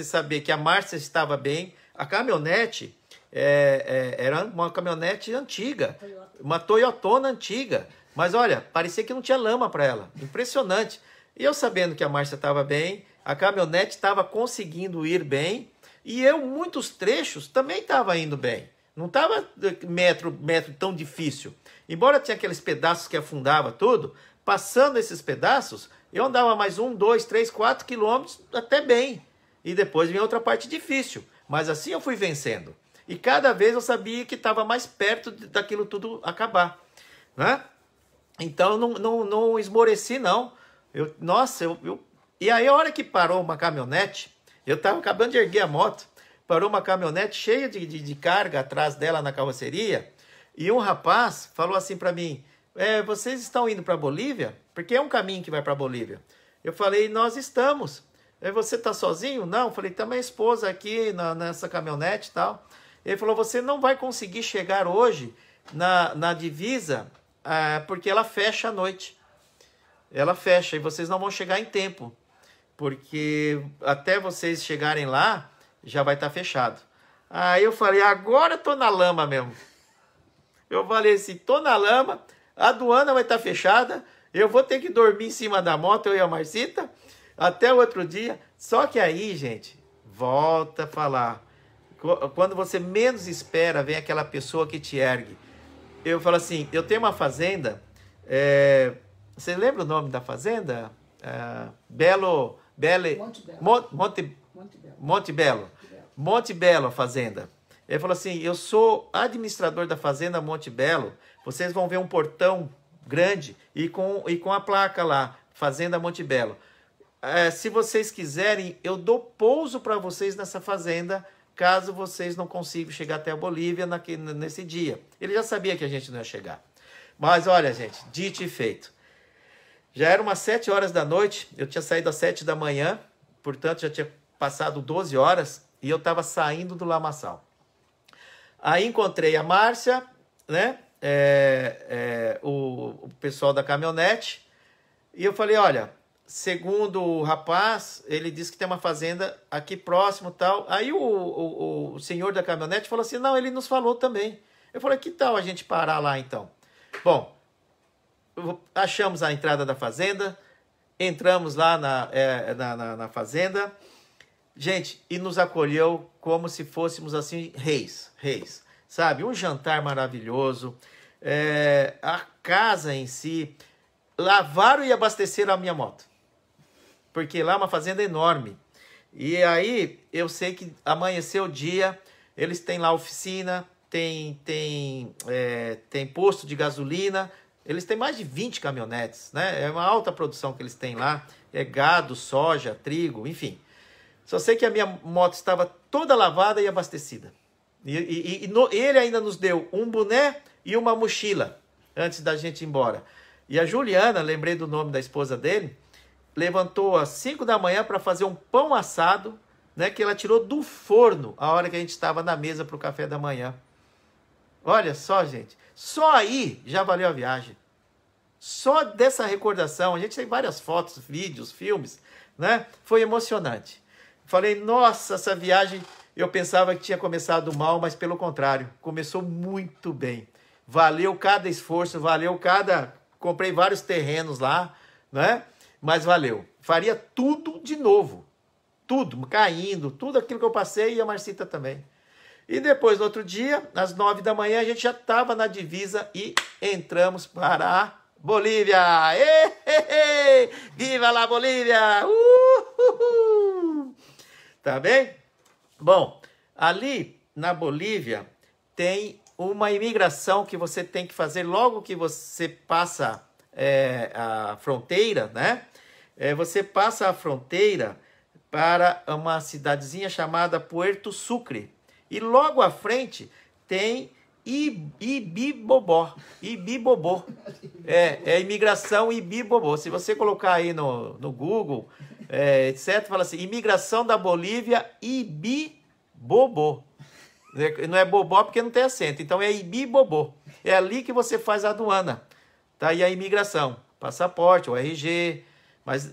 S1: saber que a Márcia estava bem. A caminhonete era uma caminhonete antiga, uma Toyotona antiga. Mas olha, parecia que não tinha lama para ela. Impressionante. E eu sabendo que a Márcia estava bem, a caminhonete estava conseguindo ir bem, e eu, muitos trechos, também estava indo bem. Não estava metro tão difícil. Embora tinha aqueles pedaços que afundava tudo, passando esses pedaços, eu andava mais 1, 2, 3, 4 quilômetros até bem. E depois vinha outra parte difícil. Mas assim eu fui vencendo. E cada vez eu sabia que estava mais perto daquilo tudo acabar, né? Então não esmoreci, não. E aí a hora que parou uma caminhonete, eu estava acabando de erguer a moto, parou uma caminhonete cheia de carga atrás dela na carroceria, e um rapaz falou assim para mim, vocês estão indo para a Bolívia? Porque é um caminho que vai para a Bolívia. Eu falei, nós estamos. Você está sozinho? Não. Eu falei, tá minha esposa aqui nessa caminhonete e tal. Ele falou, você não vai conseguir chegar hoje na divisa, porque ela fecha à noite. Ela fecha e vocês não vão chegar em tempo, porque até vocês chegarem lá, já vai estar fechado. Aí eu falei, agora eu tô na lama mesmo. Eu falei assim, tô na lama, a aduana vai estar fechada, eu vou ter que dormir em cima da moto, eu e a Marcita, até o outro dia. Só que aí, gente, volta a falar. Quando você menos espera, vem aquela pessoa que te ergue. Eu falo assim, eu tenho uma fazenda, você lembra o nome da fazenda? Monte Belo. Monte Belo, a fazenda. Ele falou assim, eu sou administrador da fazenda Monte Belo, vocês vão ver um portão grande e com a placa lá, Fazenda Monte Belo. Se vocês quiserem, eu dou pouso para vocês nessa fazenda, caso vocês não consigam chegar até a Bolívia nesse dia. Ele já sabia que a gente não ia chegar. Mas olha, gente, dito e feito. Já eram umas 7 horas da noite, eu tinha saído às 7 da manhã, portanto já tinha passado 12 horas e eu estava saindo do lamaçal. Aí encontrei a Márcia, né? O pessoal da caminhonete, e eu falei, olha, segundo o rapaz, ele disse que tem uma fazenda aqui próximo e tal. Aí o senhor da caminhonete falou assim, não, ele nos falou também. Eu falei, que tal a gente parar lá então? Bom, achamos a entrada da fazenda, entramos lá na fazenda, gente, e nos acolheu como se fôssemos assim reis, sabe? Um jantar maravilhoso, a casa em si, lavaram e abasteceram a minha moto, porque lá é uma fazenda enorme. E aí eu sei que amanheceu o dia, eles têm lá oficina, tem posto de gasolina. Eles têm mais de 20 caminhonetes, né? É uma alta produção que eles têm lá. É gado, soja, trigo, enfim. Só sei que a minha moto estava toda lavada e abastecida. Ele ainda nos deu um boné e uma mochila antes da gente ir embora. E a Juliana, lembrei do nome da esposa dele, levantou às 5 da manhã para fazer um pão assado, né? Que ela tirou do forno a hora que a gente estava na mesa para o café da manhã. Olha só, gente. Só aí já valeu a viagem. Só dessa recordação, a gente tem várias fotos, vídeos, filmes, né? Foi emocionante. Falei, nossa, essa viagem eu pensava que tinha começado mal, mas pelo contrário, começou muito bem. Valeu cada esforço, valeu cada... Comprei vários terrenos lá, né? Mas valeu. Faria tudo de novo. Tudo, caindo, tudo aquilo que eu passei e a Marcita também. E depois, no outro dia, às 9 da manhã, a gente já estava na divisa e entramos para a Bolívia. Viva lá, Bolívia! Tá bem? Bom, ali na Bolívia tem uma imigração que você tem que fazer logo que você passa a fronteira, né? Você passa a fronteira para uma cidadezinha chamada Puerto Sucre. E logo à frente tem Ibibobó. É imigração Ibibobó. Se você colocar aí no Google, etc., fala assim, imigração da Bolívia Ibibobó. Não é bobó porque não tem acento, então é Ibibobó. É ali que você faz a aduana. Tá aí a imigração, passaporte, o RG, mas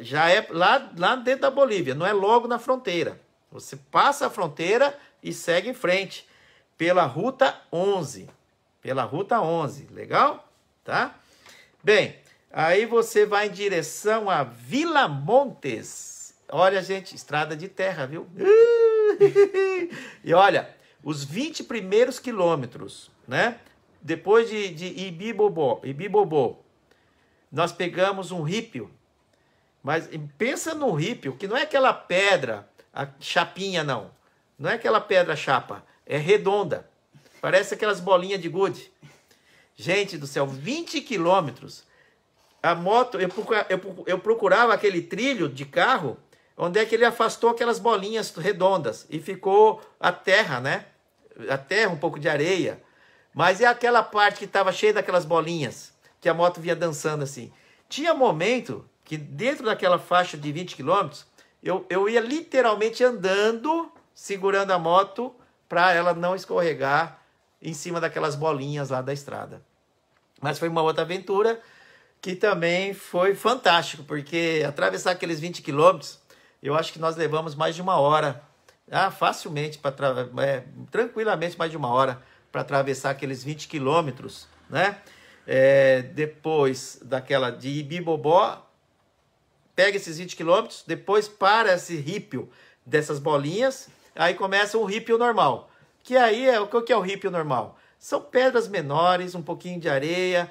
S1: já é lá dentro da Bolívia, não é logo na fronteira. Você passa a fronteira e segue em frente pela Ruta 11. Pela Ruta 11, legal? Tá? Bem, aí você vai em direção a Vila Montes. Olha, gente, estrada de terra, viu? E olha, os 20 primeiros quilômetros, né? Depois de Ibibobó, nós pegamos um rípio. Mas pensa num rípio, que não é aquela pedra, a chapinha, não. Não é aquela pedra chapa, é redonda. Parece aquelas bolinhas de gude. Gente do céu, 20 quilômetros. A moto, eu procurava aquele trilho de carro, onde é que ele afastou aquelas bolinhas redondas. E ficou a terra, né? A terra, um pouco de areia. Mas é aquela parte que estava cheia daquelas bolinhas, que a moto vinha dançando assim. Tinha momento que dentro daquela faixa de 20 quilômetros, eu ia literalmente andando, segurando a moto, para ela não escorregar em cima daquelas bolinhas lá da estrada. Mas foi uma outra aventura que também foi fantástico, porque atravessar aqueles 20 quilômetros, eu acho que nós levamos mais de uma hora, facilmente, tranquilamente mais de uma hora, para atravessar aqueles 20 quilômetros, né? Depois daquela de Ibibobó, pega esses 20 quilômetros, depois para esse rípio dessas bolinhas, aí começa um rípio normal. Que aí o que é o rípio normal? São pedras menores, um pouquinho de areia,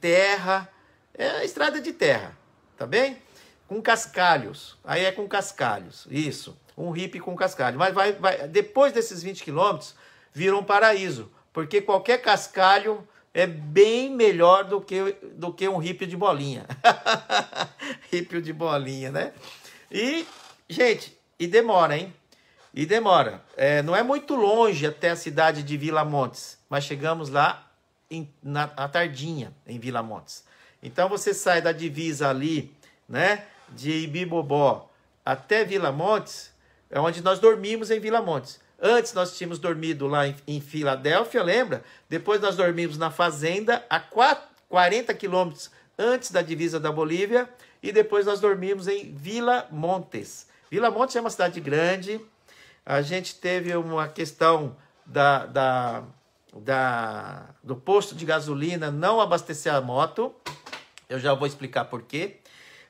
S1: terra, estrada de terra, tá bem? Com cascalhos, aí é com cascalhos, isso, um rípio com cascalho. Mas depois desses 20 quilômetros, vira um paraíso, porque qualquer cascalho é bem melhor do que um rípio de bolinha. Rípio de bolinha, né? E, gente, demora, hein? E demora. Não é muito longe até a cidade de Vila Montes, mas chegamos lá na tardinha, em Vila Montes. Então, você sai da divisa ali, né, de Ibibobó até Vila Montes, é onde nós dormimos em Vila Montes. Antes nós tínhamos dormido lá em Filadélfia, lembra? Depois nós dormimos na fazenda, a 40 quilômetros antes da divisa da Bolívia, e depois nós dormimos em Vila Montes. Vila Montes é uma cidade grande. A gente teve uma questão do posto de gasolina não abastecer a moto. Eu já vou explicar por quê.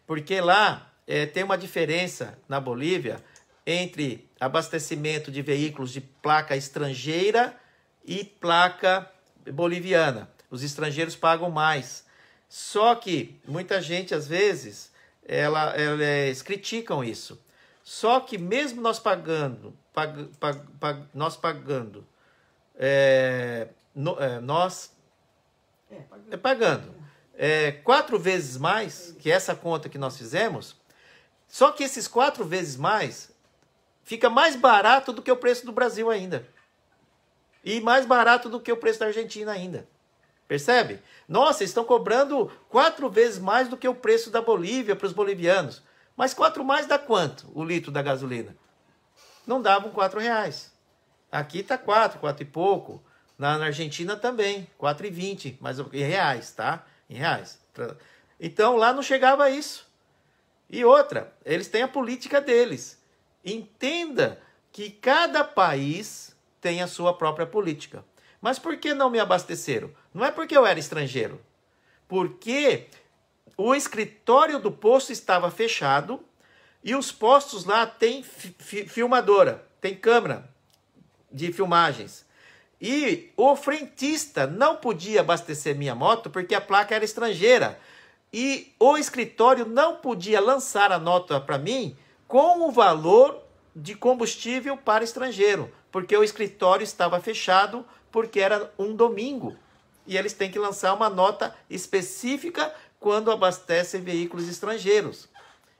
S1: Porque lá tem uma diferença na Bolívia entre abastecimento de veículos de placa estrangeira e placa boliviana. Os estrangeiros pagam mais. Só que muita gente, às vezes, eles criticam isso. Só que mesmo nós pagando 4 vezes mais que essa conta que nós fizemos, só que esses 4 vezes mais fica mais barato do que o preço do Brasil ainda. E mais barato do que o preço da Argentina ainda. Percebe? Nossa, eles estão cobrando 4 vezes mais do que o preço da Bolívia para os bolivianos. Mas 4 mais dá quanto o litro da gasolina? Não davam R$4. Aqui está 4 e pouco. Na Argentina também, 4,20, mas em reais, tá? Em reais. Então lá não chegava a isso. E outra, eles têm a política deles. Entenda que cada país tem a sua própria política. Mas por que não me abasteceram? Não é porque eu era estrangeiro. Porque o escritório do posto estava fechado e os postos lá têm filmadora, tem câmera de filmagens. E o frentista não podia abastecer minha moto porque a placa era estrangeira. E o escritório não podia lançar a nota para mim com o valor de combustível para estrangeiro, porque o escritório estava fechado, porque era um domingo. E eles têm que lançar uma nota específica quando abastecem veículos estrangeiros.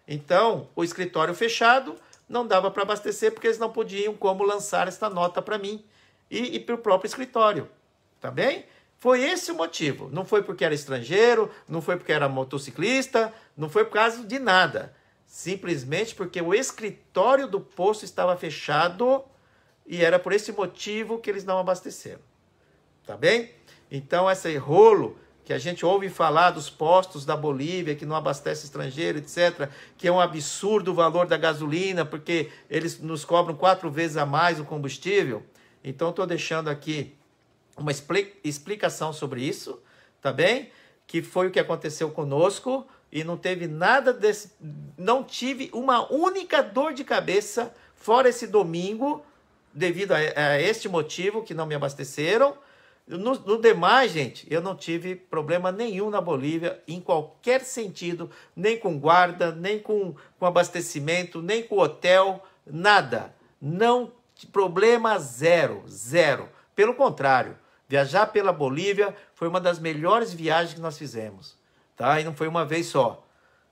S1: Então, o escritório fechado não dava para abastecer, porque eles não podiam como lançar esta nota para mim e para o próprio escritório. Tá bem? Foi esse o motivo. Não foi porque era estrangeiro, não foi porque era motociclista, não foi por causa de nada. Simplesmente porque o escritório do posto estava fechado e era por esse motivo que eles não abasteceram. Tá bem? Então, esse rolo que a gente ouve falar dos postos da Bolívia, que não abastece estrangeiro, etc., que é um absurdo o valor da gasolina, porque eles nos cobram 4 vezes a mais o combustível. Então, estou deixando aqui uma explicação sobre isso, tá bem? Que foi o que aconteceu conosco e não teve nada desse... Não tive uma única dor de cabeça, fora esse domingo, devido a este motivo que não me abasteceram. No demais, gente, eu não tive problema nenhum na Bolívia, em qualquer sentido, nem com guarda, nem com abastecimento, nem com hotel, nada. Não, problema zero. Pelo contrário, viajar pela Bolívia foi uma das melhores viagens que nós fizemos, tá? E não foi uma vez só.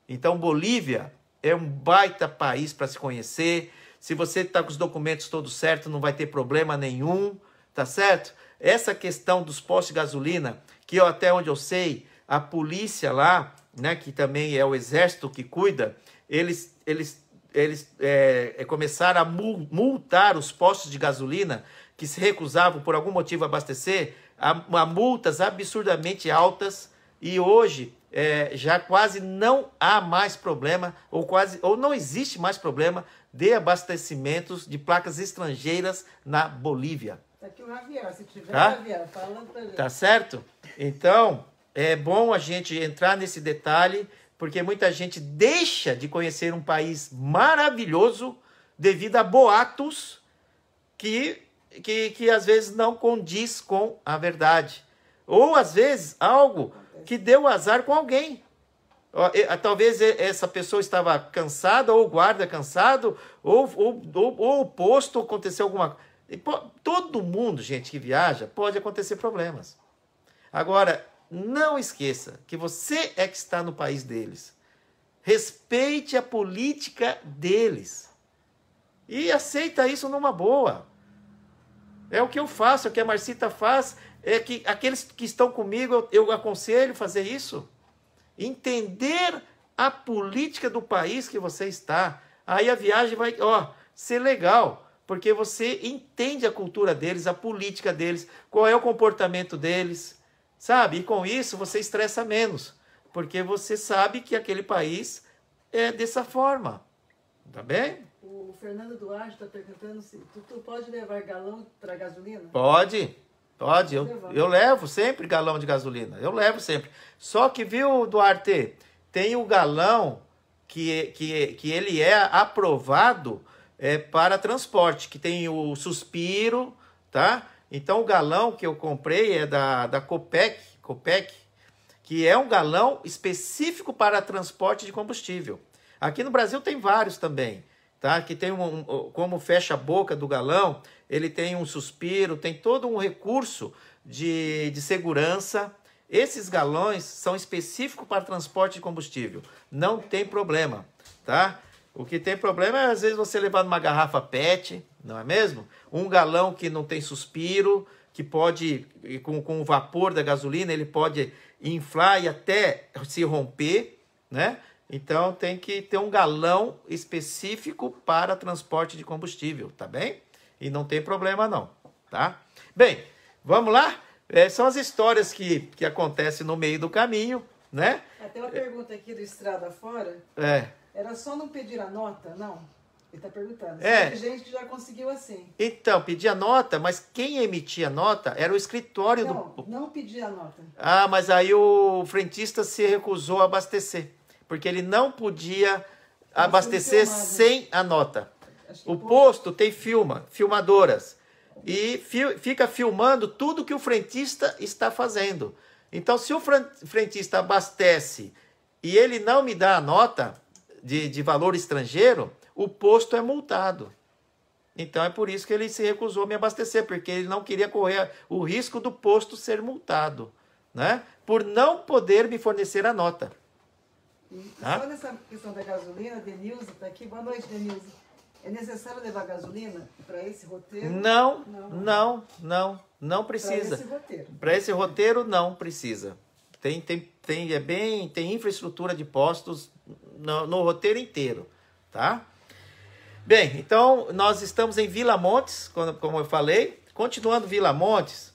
S1: Então, Bolívia é um baita país para se conhecer. Se você está com os documentos todos certos, não vai ter problema nenhum, tá certo? Essa questão dos postos de gasolina, que até onde eu sei, a polícia lá, né, que também é o exército que cuida, eles começaram a multar os postos de gasolina que se recusavam por algum motivo a abastecer, a multas absurdamente altas, e hoje já quase não há mais problema, ou não existe mais problema de abastecimentos de placas estrangeiras na Bolívia.
S2: Tá aqui o Javier, se tiver
S1: Tá?
S2: Javier, falando pra gente.
S1: Tá certo? Então, é bom a gente entrar nesse detalhe, porque muita gente deixa de conhecer um país maravilhoso devido a boatos que às vezes não condiz com a verdade. Ou às vezes algo que deu azar com alguém. Talvez essa pessoa estava cansada, ou o guarda cansado, ou o posto aconteceu alguma coisa. Todo mundo, gente, que viaja, pode acontecer problemas. Agora, não esqueça que você é que está no país deles. Respeite a política deles. E aceita isso numa boa. É o que eu faço, é o que a Marcita faz. É que aqueles que estão comigo, eu aconselho fazer isso. Entender a política do país que você está. Aí a viagem vai ser legal. Porque você entende a cultura deles, a política deles, qual é o comportamento deles, sabe? E com isso você estressa menos. Porque você sabe que aquele país é dessa forma. Tá bem?
S2: O Fernando Duarte está perguntando se tu pode levar galão para gasolina?
S1: Pode. Eu levo sempre galão de gasolina. Eu levo sempre. Só que, viu, Duarte, tem o galão que ele é aprovado para transporte, que tem o suspiro, tá? Então, o galão que eu comprei é da Copec, que é um galão específico para transporte de combustível. Aqui no Brasil tem vários também, tá? Que tem como fecha a boca do galão, ele tem um suspiro, tem todo um recurso de segurança. Esses galões são específicos para transporte de combustível. Não tem problema, tá? O que tem problema é, às vezes, você levar numa garrafa PET, não é mesmo? Um galão que não tem suspiro, que pode, com o vapor da gasolina, ele pode inflar e até se romper, né? Então, tem que ter um galão específico para transporte de combustível, tá bem? E não tem problema não, tá? Bem, vamos lá? São as histórias que acontecem no meio do caminho, né?
S2: Tem uma pergunta aqui do Estrada Fora. Era só não pedir a nota? Não. Ele está perguntando. Tem gente que já conseguiu assim.
S1: Então, pedir a nota, mas quem emitia a nota era o escritório
S2: Não pedir a nota.
S1: Ah, mas aí o frentista se recusou a abastecer, porque ele não podia abastecer sem a nota. O posto tem filmadoras, e fica filmando tudo que o frentista está fazendo. Então, se o frentista abastece e ele não me dá a nota de valor estrangeiro, o posto é multado. Então, é por isso que ele se recusou a me abastecer, porque ele não queria correr o risco do posto ser multado, né? Por não poder me fornecer a nota.
S2: Só nessa questão da gasolina, Denilze está aqui. Boa noite, Denilze. É necessário levar gasolina para esse roteiro?
S1: Não precisa. Para esse roteiro, não precisa. Tem infraestrutura de postos no roteiro inteiro, tá? Bem, então nós estamos em Vila Montes, como eu falei. Continuando Vila Montes,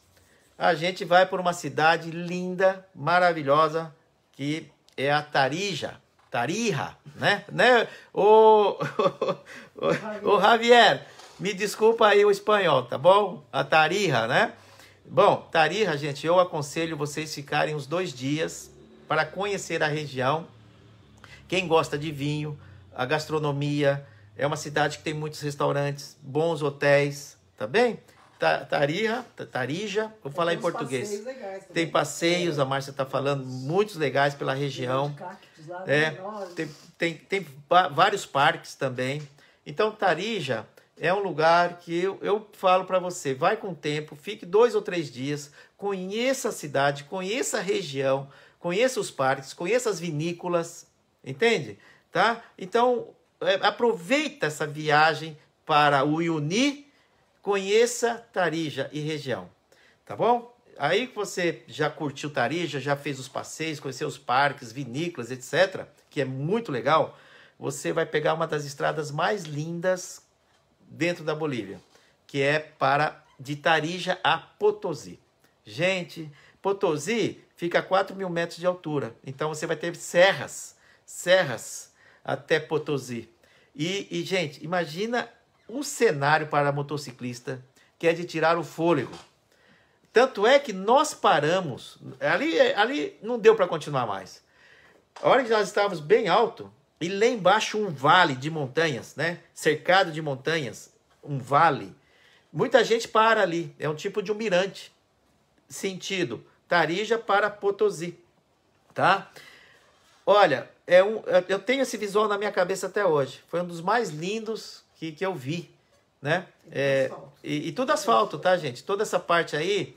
S1: a gente vai por uma cidade linda, maravilhosa, que é a Tarija, né? O Javier, me desculpa aí o espanhol, tá bom? A Tarija, né? Bom, Tarija, gente, eu aconselho vocês ficarem uns 2 dias para conhecer a região. Quem gosta de vinho, a gastronomia, é uma cidade que tem muitos restaurantes, bons hotéis, tá bem? Tarija, vou falar em português. Tem passeios, a Márcia está falando, muitos legais pela região. Tem vários parques também. Então, Tarija é um lugar que eu falo para você, vai com o tempo, fique 2 ou 3 dias, conheça a cidade, conheça a região, conheça os parques, conheça as vinícolas, entende? Tá? Então, aproveita essa viagem para o Uyuni, conheça Tarija e região, tá bom? Aí que você já curtiu Tarija, já fez os passeios, conheceu os parques, vinícolas, etc., que é muito legal, você vai pegar uma das estradas mais lindas dentro da Bolívia, que é de Tarija a Potosí. Gente, Potosí fica a 4.000 metros de altura, então você vai ter serras até Potosí. E gente, imagina um cenário para motociclista que é de tirar o fôlego. Tanto é que nós paramos, ali não deu para continuar mais. A hora que nós estávamos bem alto, e lá embaixo um vale de montanhas, né? Cercado de montanhas, um vale. Muita gente para ali, é um tipo de um mirante. Sentido, Tarija para Potosí, tá? Olha, eu tenho esse visual na minha cabeça até hoje. Foi um dos mais lindos que eu vi, né? E tudo asfalto, tá, gente? Toda essa parte aí,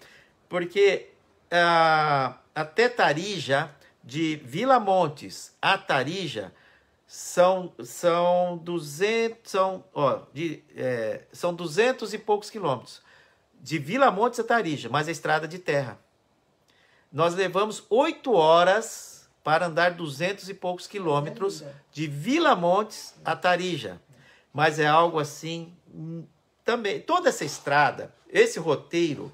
S1: porque até Tarija, de Vila Montes a Tarija, são 200 e poucos quilômetros. De Vila Montes a Tarija, mas a estrada de terra. Nós levamos 8 horas para andar 200 e poucos quilômetros de Vila Montes a Tarija. Mas é algo assim, também, toda essa estrada, esse roteiro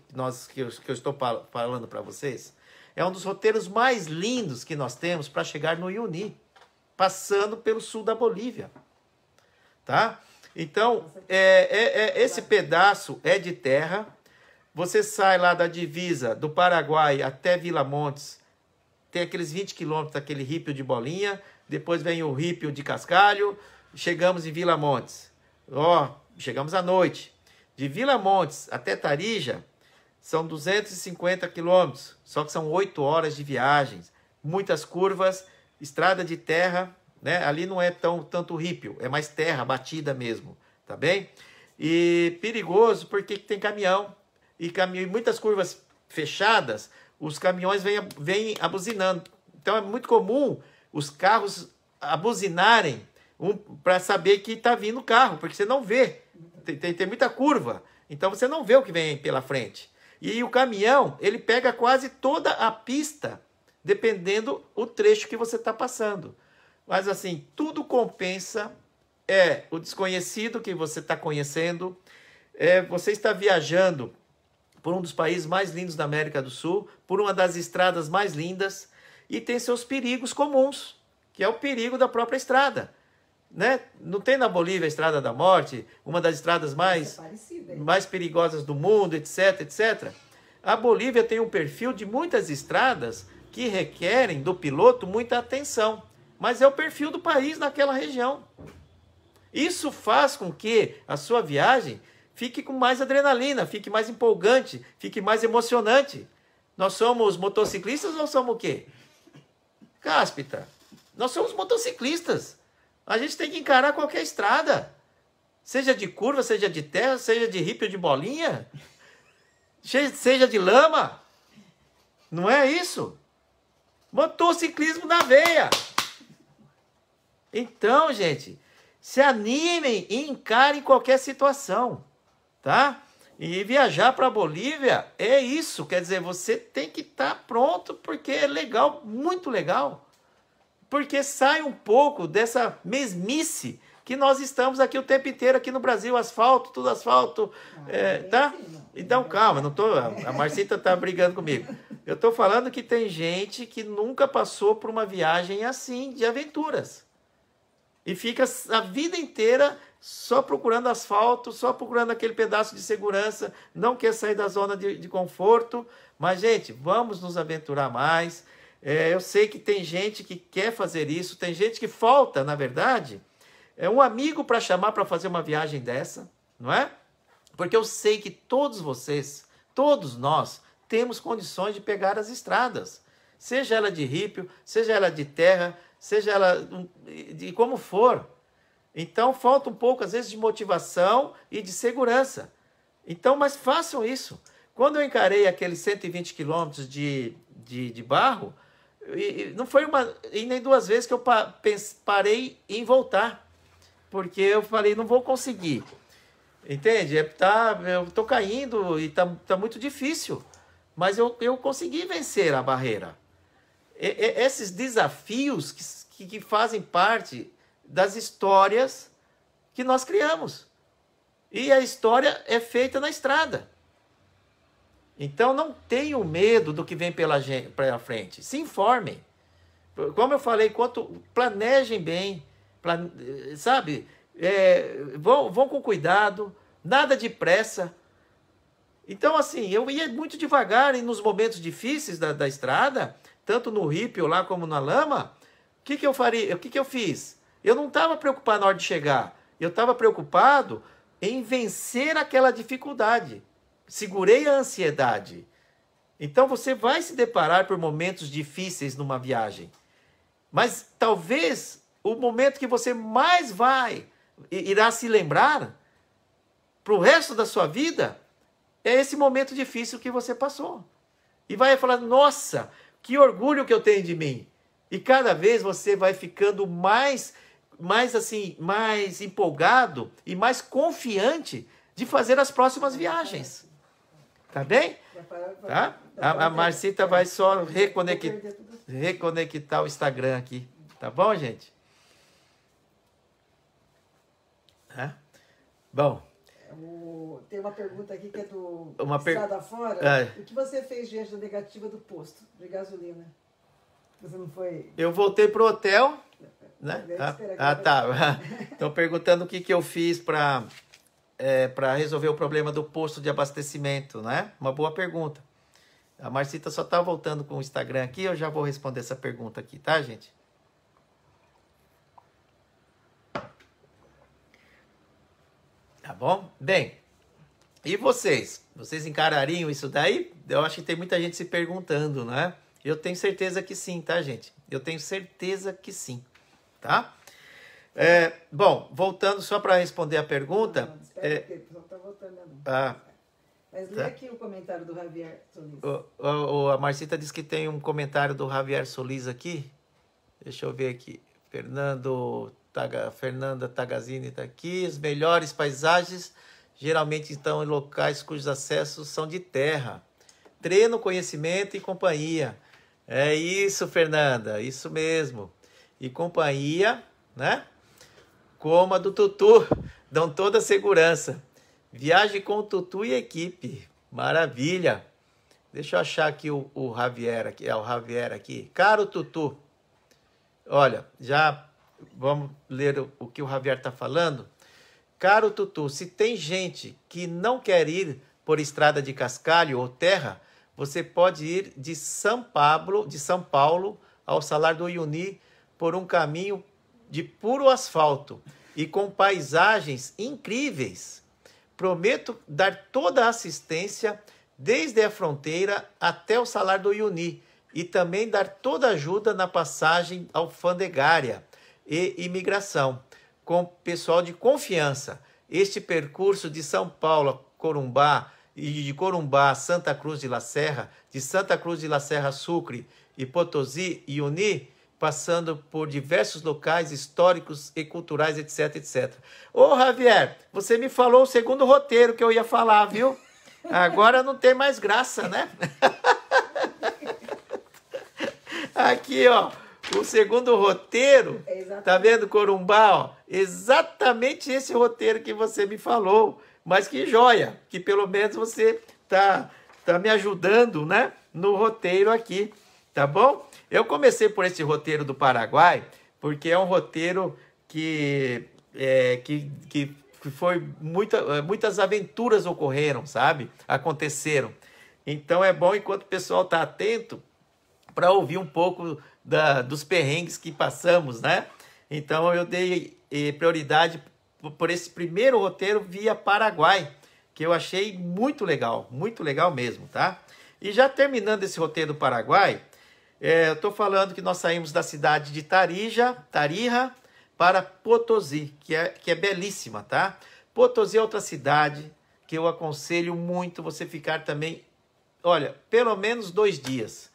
S1: que eu estou falando para vocês, É um dos roteiros mais lindos que nós temos para chegar no Uyuni, passando pelo sul da Bolívia. Tá? Então, esse pedaço é de terra. Você sai lá da divisa do Paraguai até Vila Montes, tem aqueles 20 quilômetros daquele rípio de Bolinha, depois vem o rípio de Cascalho, chegamos em Vila Montes. Chegamos à noite. De Vila Montes até Tarija, são 250 quilômetros, só que são 8 horas de viagem, muitas curvas, estrada de terra, né? Ali não é tanto rípio, é mais terra batida mesmo, tá bem? E perigoso porque tem caminhão, e muitas curvas fechadas, os caminhões vêm abuzinando. Então é muito comum os carros abuzinarem para saber que está vindo o carro, porque você não vê, tem muita curva, então você não vê o que vem pela frente. E o caminhão, ele pega quase toda a pista, dependendo o trecho que você está passando. Mas assim, tudo compensa, o desconhecido que você está conhecendo, você está viajando por um dos países mais lindos da América do Sul, por uma das estradas mais lindas, e tem seus perigos comuns, que é o perigo da própria estrada. Né? Não tem na Bolívia a Estrada da Morte, uma das estradas mais perigosas do mundo, etc, etc. A Bolívia tem um perfil de muitas estradas que requerem do piloto muita atenção, mas é o perfil do país naquela região. Isso faz com que a sua viagem fique com mais adrenalina, fique mais empolgante, fique mais emocionante. Nós somos motociclistas ou somos o quê? Cáspita, nós somos motociclistas. A gente tem que encarar qualquer estrada, seja de curva, seja de terra, seja de rípio de bolinha, seja de lama. Não é isso? Motociclismo na veia. Então, gente, se animem e encarem qualquer situação, tá? E viajar para a Bolívia é isso, quer dizer, você tem que estar pronto, porque é legal, muito legal. Porque sai um pouco dessa mesmice que nós estamos aqui o tempo inteiro, aqui no Brasil, asfalto, tudo asfalto, tá? Então, calma, a Marcita tá brigando comigo. Eu tô falando que tem gente que nunca passou por uma viagem assim, de aventuras. E fica a vida inteira só procurando asfalto, só procurando aquele pedaço de segurança, não quer sair da zona de conforto. Mas, gente, vamos nos aventurar mais. Eu sei que tem gente que quer fazer isso, tem gente que falta, na verdade, um amigo para chamar para fazer uma viagem dessa, não é? Porque eu sei que todos vocês, todos nós, temos condições de pegar as estradas, seja ela de rípio, seja ela de terra, seja ela de como for. Então falta um pouco, às vezes, de motivação e de segurança. Então, mas façam isso. Quando eu encarei aqueles 120 quilômetros de barro, não foi uma e nem duas vezes que eu parei em voltar, porque eu falei, não vou conseguir, entende? Eu estou caindo e tá muito difícil, mas eu consegui vencer a barreira. Esses desafios que fazem parte das histórias que nós criamos, e a história é feita na estrada. Então, não tenham medo do que vem pela frente. Se informem. Como eu falei, planejem bem, sabe? Vão com cuidado, nada de pressa. Então, assim, eu ia muito devagar e nos momentos difíceis da estrada, tanto no rípio lá como na lama. O que eu faria? O que eu fiz? Eu não estava preocupado na hora de chegar. Eu estava preocupado em vencer aquela dificuldade. Segurei a ansiedade. Então você vai se deparar por momentos difíceis numa viagem. Mas talvez o momento que você mais irá se lembrar para o resto da sua vida é esse momento difícil que você passou. E vai falar, nossa, que orgulho que eu tenho de mim. E cada vez você vai ficando mais empolgado e mais confiante de fazer as próximas viagens. Tá bem? Tá? A Marcita vai só reconectar o Instagram aqui. Tá bom, gente? Bom.
S2: Tem uma pergunta aqui que é do
S1: Uma
S2: Estrada Fora. O que você fez diante da negativa do posto de gasolina? Você não foi...
S1: Eu voltei pro hotel, né? Tá. Estão perguntando o que eu fiz para resolver o problema do posto de abastecimento, né? Uma boa pergunta. A Marcita só tá voltando com o Instagram aqui, eu já vou responder essa pergunta aqui, tá, gente? Tá bom? Bem, e vocês? Vocês encarariam isso daí? Eu acho que tem muita gente se perguntando, né? Eu tenho certeza que sim, tá, gente? Eu tenho certeza que sim, tá? Bom, voltando só para responder a pergunta...
S2: Não, espera que o pessoal tá voltando, não. Mas lê aqui o comentário do Javier Solis.
S1: A Marcita disse que tem um comentário do Javier Solis aqui. Deixa eu ver aqui. Fernanda Tagazini está aqui. As melhores paisagens geralmente estão em locais cujos acessos são de terra. Treino, conhecimento e companhia. É isso, Fernanda. Isso mesmo. E companhia, né? Como a do Tutu. Dão toda a segurança. Viaje com o Tutu e equipe. Maravilha. Deixa eu achar aqui o Javier aqui. O Javier aqui. Caro Tutu. Olha, já vamos ler o que o Javier está falando. Caro Tutu, se tem gente que não quer ir por estrada de cascalho ou terra, você pode ir de São Paulo ao Salar do Uyuni por um caminho de puro asfalto e com paisagens incríveis. Prometo dar toda a assistência desde a fronteira até o Salar do Uyuni e também dar toda a ajuda na passagem alfandegária e imigração, com pessoal de confiança. Este percurso de São Paulo a Corumbá e de Corumbá a Santa Cruz de La Serra, de Santa Cruz de La Serra, Sucre e Potosí e Uyuni, passando por diversos locais históricos e culturais, etc, etc. Ô, Javier, você me falou o segundo roteiro que eu ia falar, viu? Agora não tem mais graça, né? Aqui, ó, o segundo roteiro, tá vendo, Corumbá, ó? Exatamente esse roteiro que você me falou, mas que joia, que pelo menos você tá me ajudando, né, no roteiro aqui, tá bom? Eu comecei por esse roteiro do Paraguai, porque é um roteiro que foi muitas aventuras ocorreram, sabe? Aconteceram. Então é bom enquanto o pessoal está atento para ouvir um pouco dos perrengues que passamos, né? Então eu dei prioridade por esse primeiro roteiro via Paraguai, que eu achei muito legal mesmo, tá? E já terminando esse roteiro do Paraguai, eu estou falando que nós saímos da cidade de Tarija para Potosí, que é belíssima, tá? Potosí é outra cidade que eu aconselho muito você ficar também, olha, pelo menos 2 dias.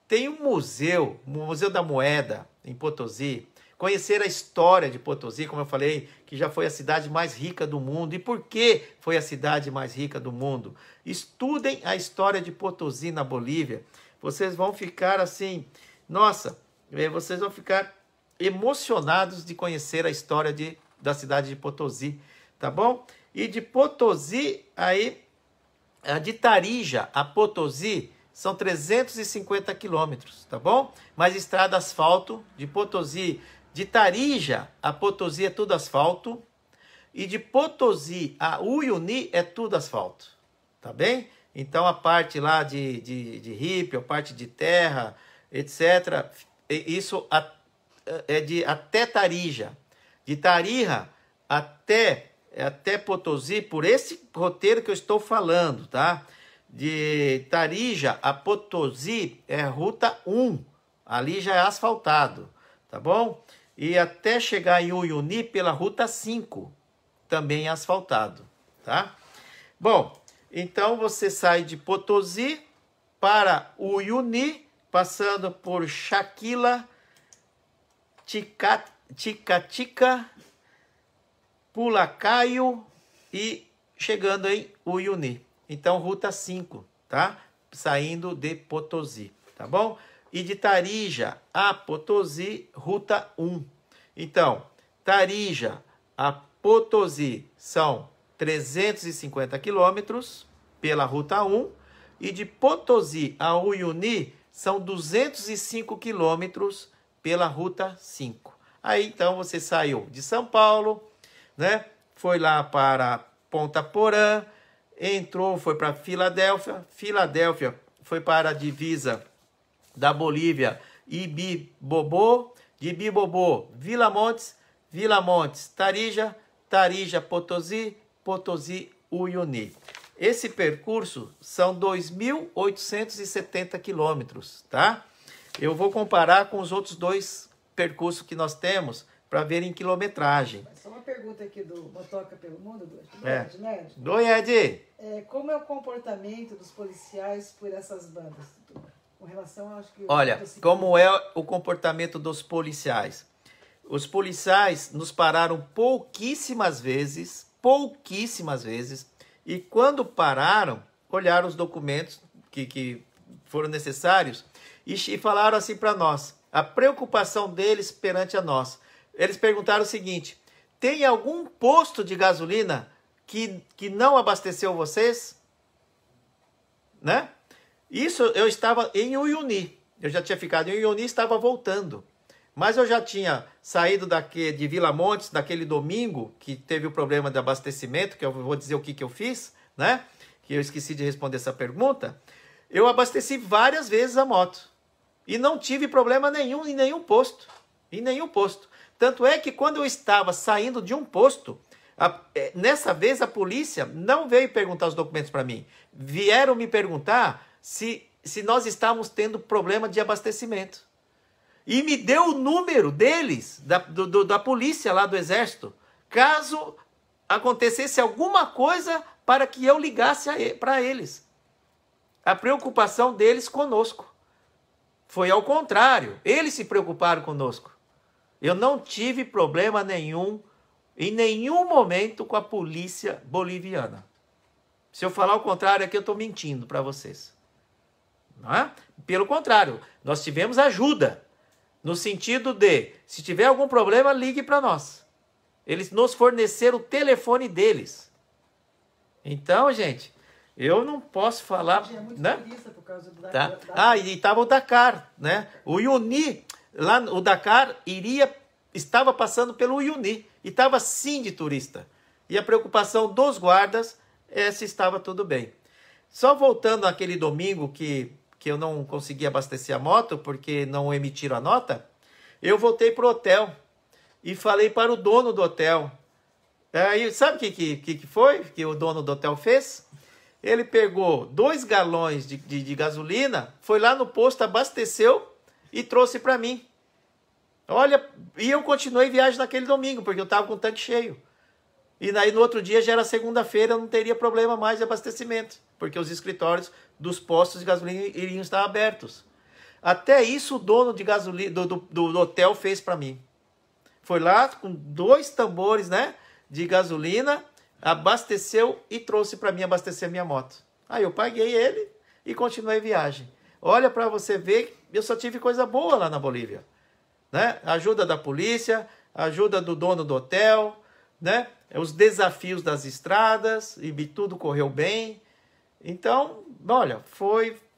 S1: Tem um museu, o Museu da Moeda, em Potosí. Conhecer a história de Potosí, como eu falei, que já foi a cidade mais rica do mundo. E por que foi a cidade mais rica do mundo? Estudem a história de Potosí na Bolívia. Vocês vão ficar assim, nossa, vocês vão ficar emocionados de conhecer a história da cidade de Potosí, tá bom? E de Potosí, aí, de Tarija a Potosí, são 350 quilômetros, tá bom? Mas estrada asfalto, de Potosí, de Tarija a Potosí é tudo asfalto, e de Potosí a Uyuni é tudo asfalto, tá bem? Então a parte lá de hippie, a parte de terra, etc., isso é até Tarija. De Tarija até Potosí, por esse roteiro que eu estou falando, tá? De Tarija a Potosí é ruta 1, ali já é asfaltado, tá bom? E até chegar em Uyuni pela ruta 5, também é asfaltado, tá? Bom, então você sai de Potosí para Uyuni, passando por Chaquila, Ticatica, Pulacaio e chegando em Uyuni. Então, ruta 5, tá? Saindo de Potosí, tá bom? E de Tarija a Potosí, ruta 1. Então, Tarija a Potosí são 350 quilômetros pela Ruta 1, e de Potosí a Uyuni são 205 quilômetros pela Ruta 5. Aí então você saiu de São Paulo, né? Foi lá para Ponta Porã, entrou, foi para Filadélfia, Filadélfia foi para a divisa da Bolívia, Ibibobô, de Ibibobô, Vila Montes, Vila Montes, Tarija, Tarija, Potosí, Potosí, Uyuni. Esse percurso são 2.870 quilômetros, tá? Eu vou comparar com os outros dois percursos que nós temos para ver em quilometragem.
S2: Só uma pergunta aqui do Motoca pelo Mundo, do
S1: Ed,
S2: né?
S1: Oi, Ed.
S2: Como é o comportamento dos policiais por essas bandas? Com relação, acho que...
S1: Olha, como é o comportamento dos policiais? Os policiais nos pararam pouquíssimas vezes, e quando pararam, olharam os documentos que foram necessários e falaram assim para nós, a preocupação deles perante a nós. Eles perguntaram o seguinte: tem algum posto de gasolina que não abasteceu vocês? Né? Isso eu estava em Uyuni. Eu já tinha ficado em Uyuni e estava voltando. Mas eu já tinha saído de Vila Montes, daquele domingo, que teve o problema de abastecimento, que eu vou dizer o que eu fiz, né? Que eu esqueci de responder essa pergunta. Eu abasteci várias vezes a moto. E não tive problema nenhum em nenhum posto. Em nenhum posto. Tanto é que quando eu estava saindo de um posto, nessa vez a polícia não veio perguntar os documentos para mim. Vieram me perguntar se nós estávamos tendo problema de abastecimento. E me deu o número deles, da polícia lá do Exército, caso acontecesse alguma coisa para que eu ligasse para eles. A preocupação deles conosco foi ao contrário. Eles se preocuparam conosco. Eu não tive problema nenhum, em nenhum momento, com a polícia boliviana. Se eu falar o contrário aqui, eu estou mentindo para vocês. Não é? Pelo contrário, nós tivemos ajuda. No sentido de, se tiver algum problema, ligue para nós. Eles nos forneceram o telefone deles. Então, gente, eu não posso falar... Tinha muito, né? Por causa do Dakar. Tá? E estava o Dakar, né? O Uyuni, lá o Dakar estava passando pelo Uyuni. E estava sim de turista. E a preocupação dos guardas é se estava tudo bem. Só voltando àquele domingo que eu não consegui abastecer a moto, porque não emitiram a nota, eu voltei para o hotel e falei para o dono do hotel. Aí, sabe o que foi que o dono do hotel fez? Ele pegou 2 galões de gasolina, foi lá no posto, abasteceu e trouxe para mim. Olha, e eu continuei viagem naquele domingo, porque eu estava com o tanque cheio. E aí no outro dia já era segunda-feira, eu não teria problema mais de abastecimento, porque os escritórios dos postos de gasolina iriam estar abertos. Até isso o dono de gasolina do hotel fez para mim. Foi lá com 2 tambores, né, de gasolina, abasteceu e trouxe para mim abastecer a minha moto. Aí eu paguei ele e continuei viagem. Olha para você ver, eu só tive coisa boa lá na Bolívia, né? Ajuda da polícia, ajuda do dono do hotel, né? Os desafios das estradas, e tudo correu bem. Então, olha,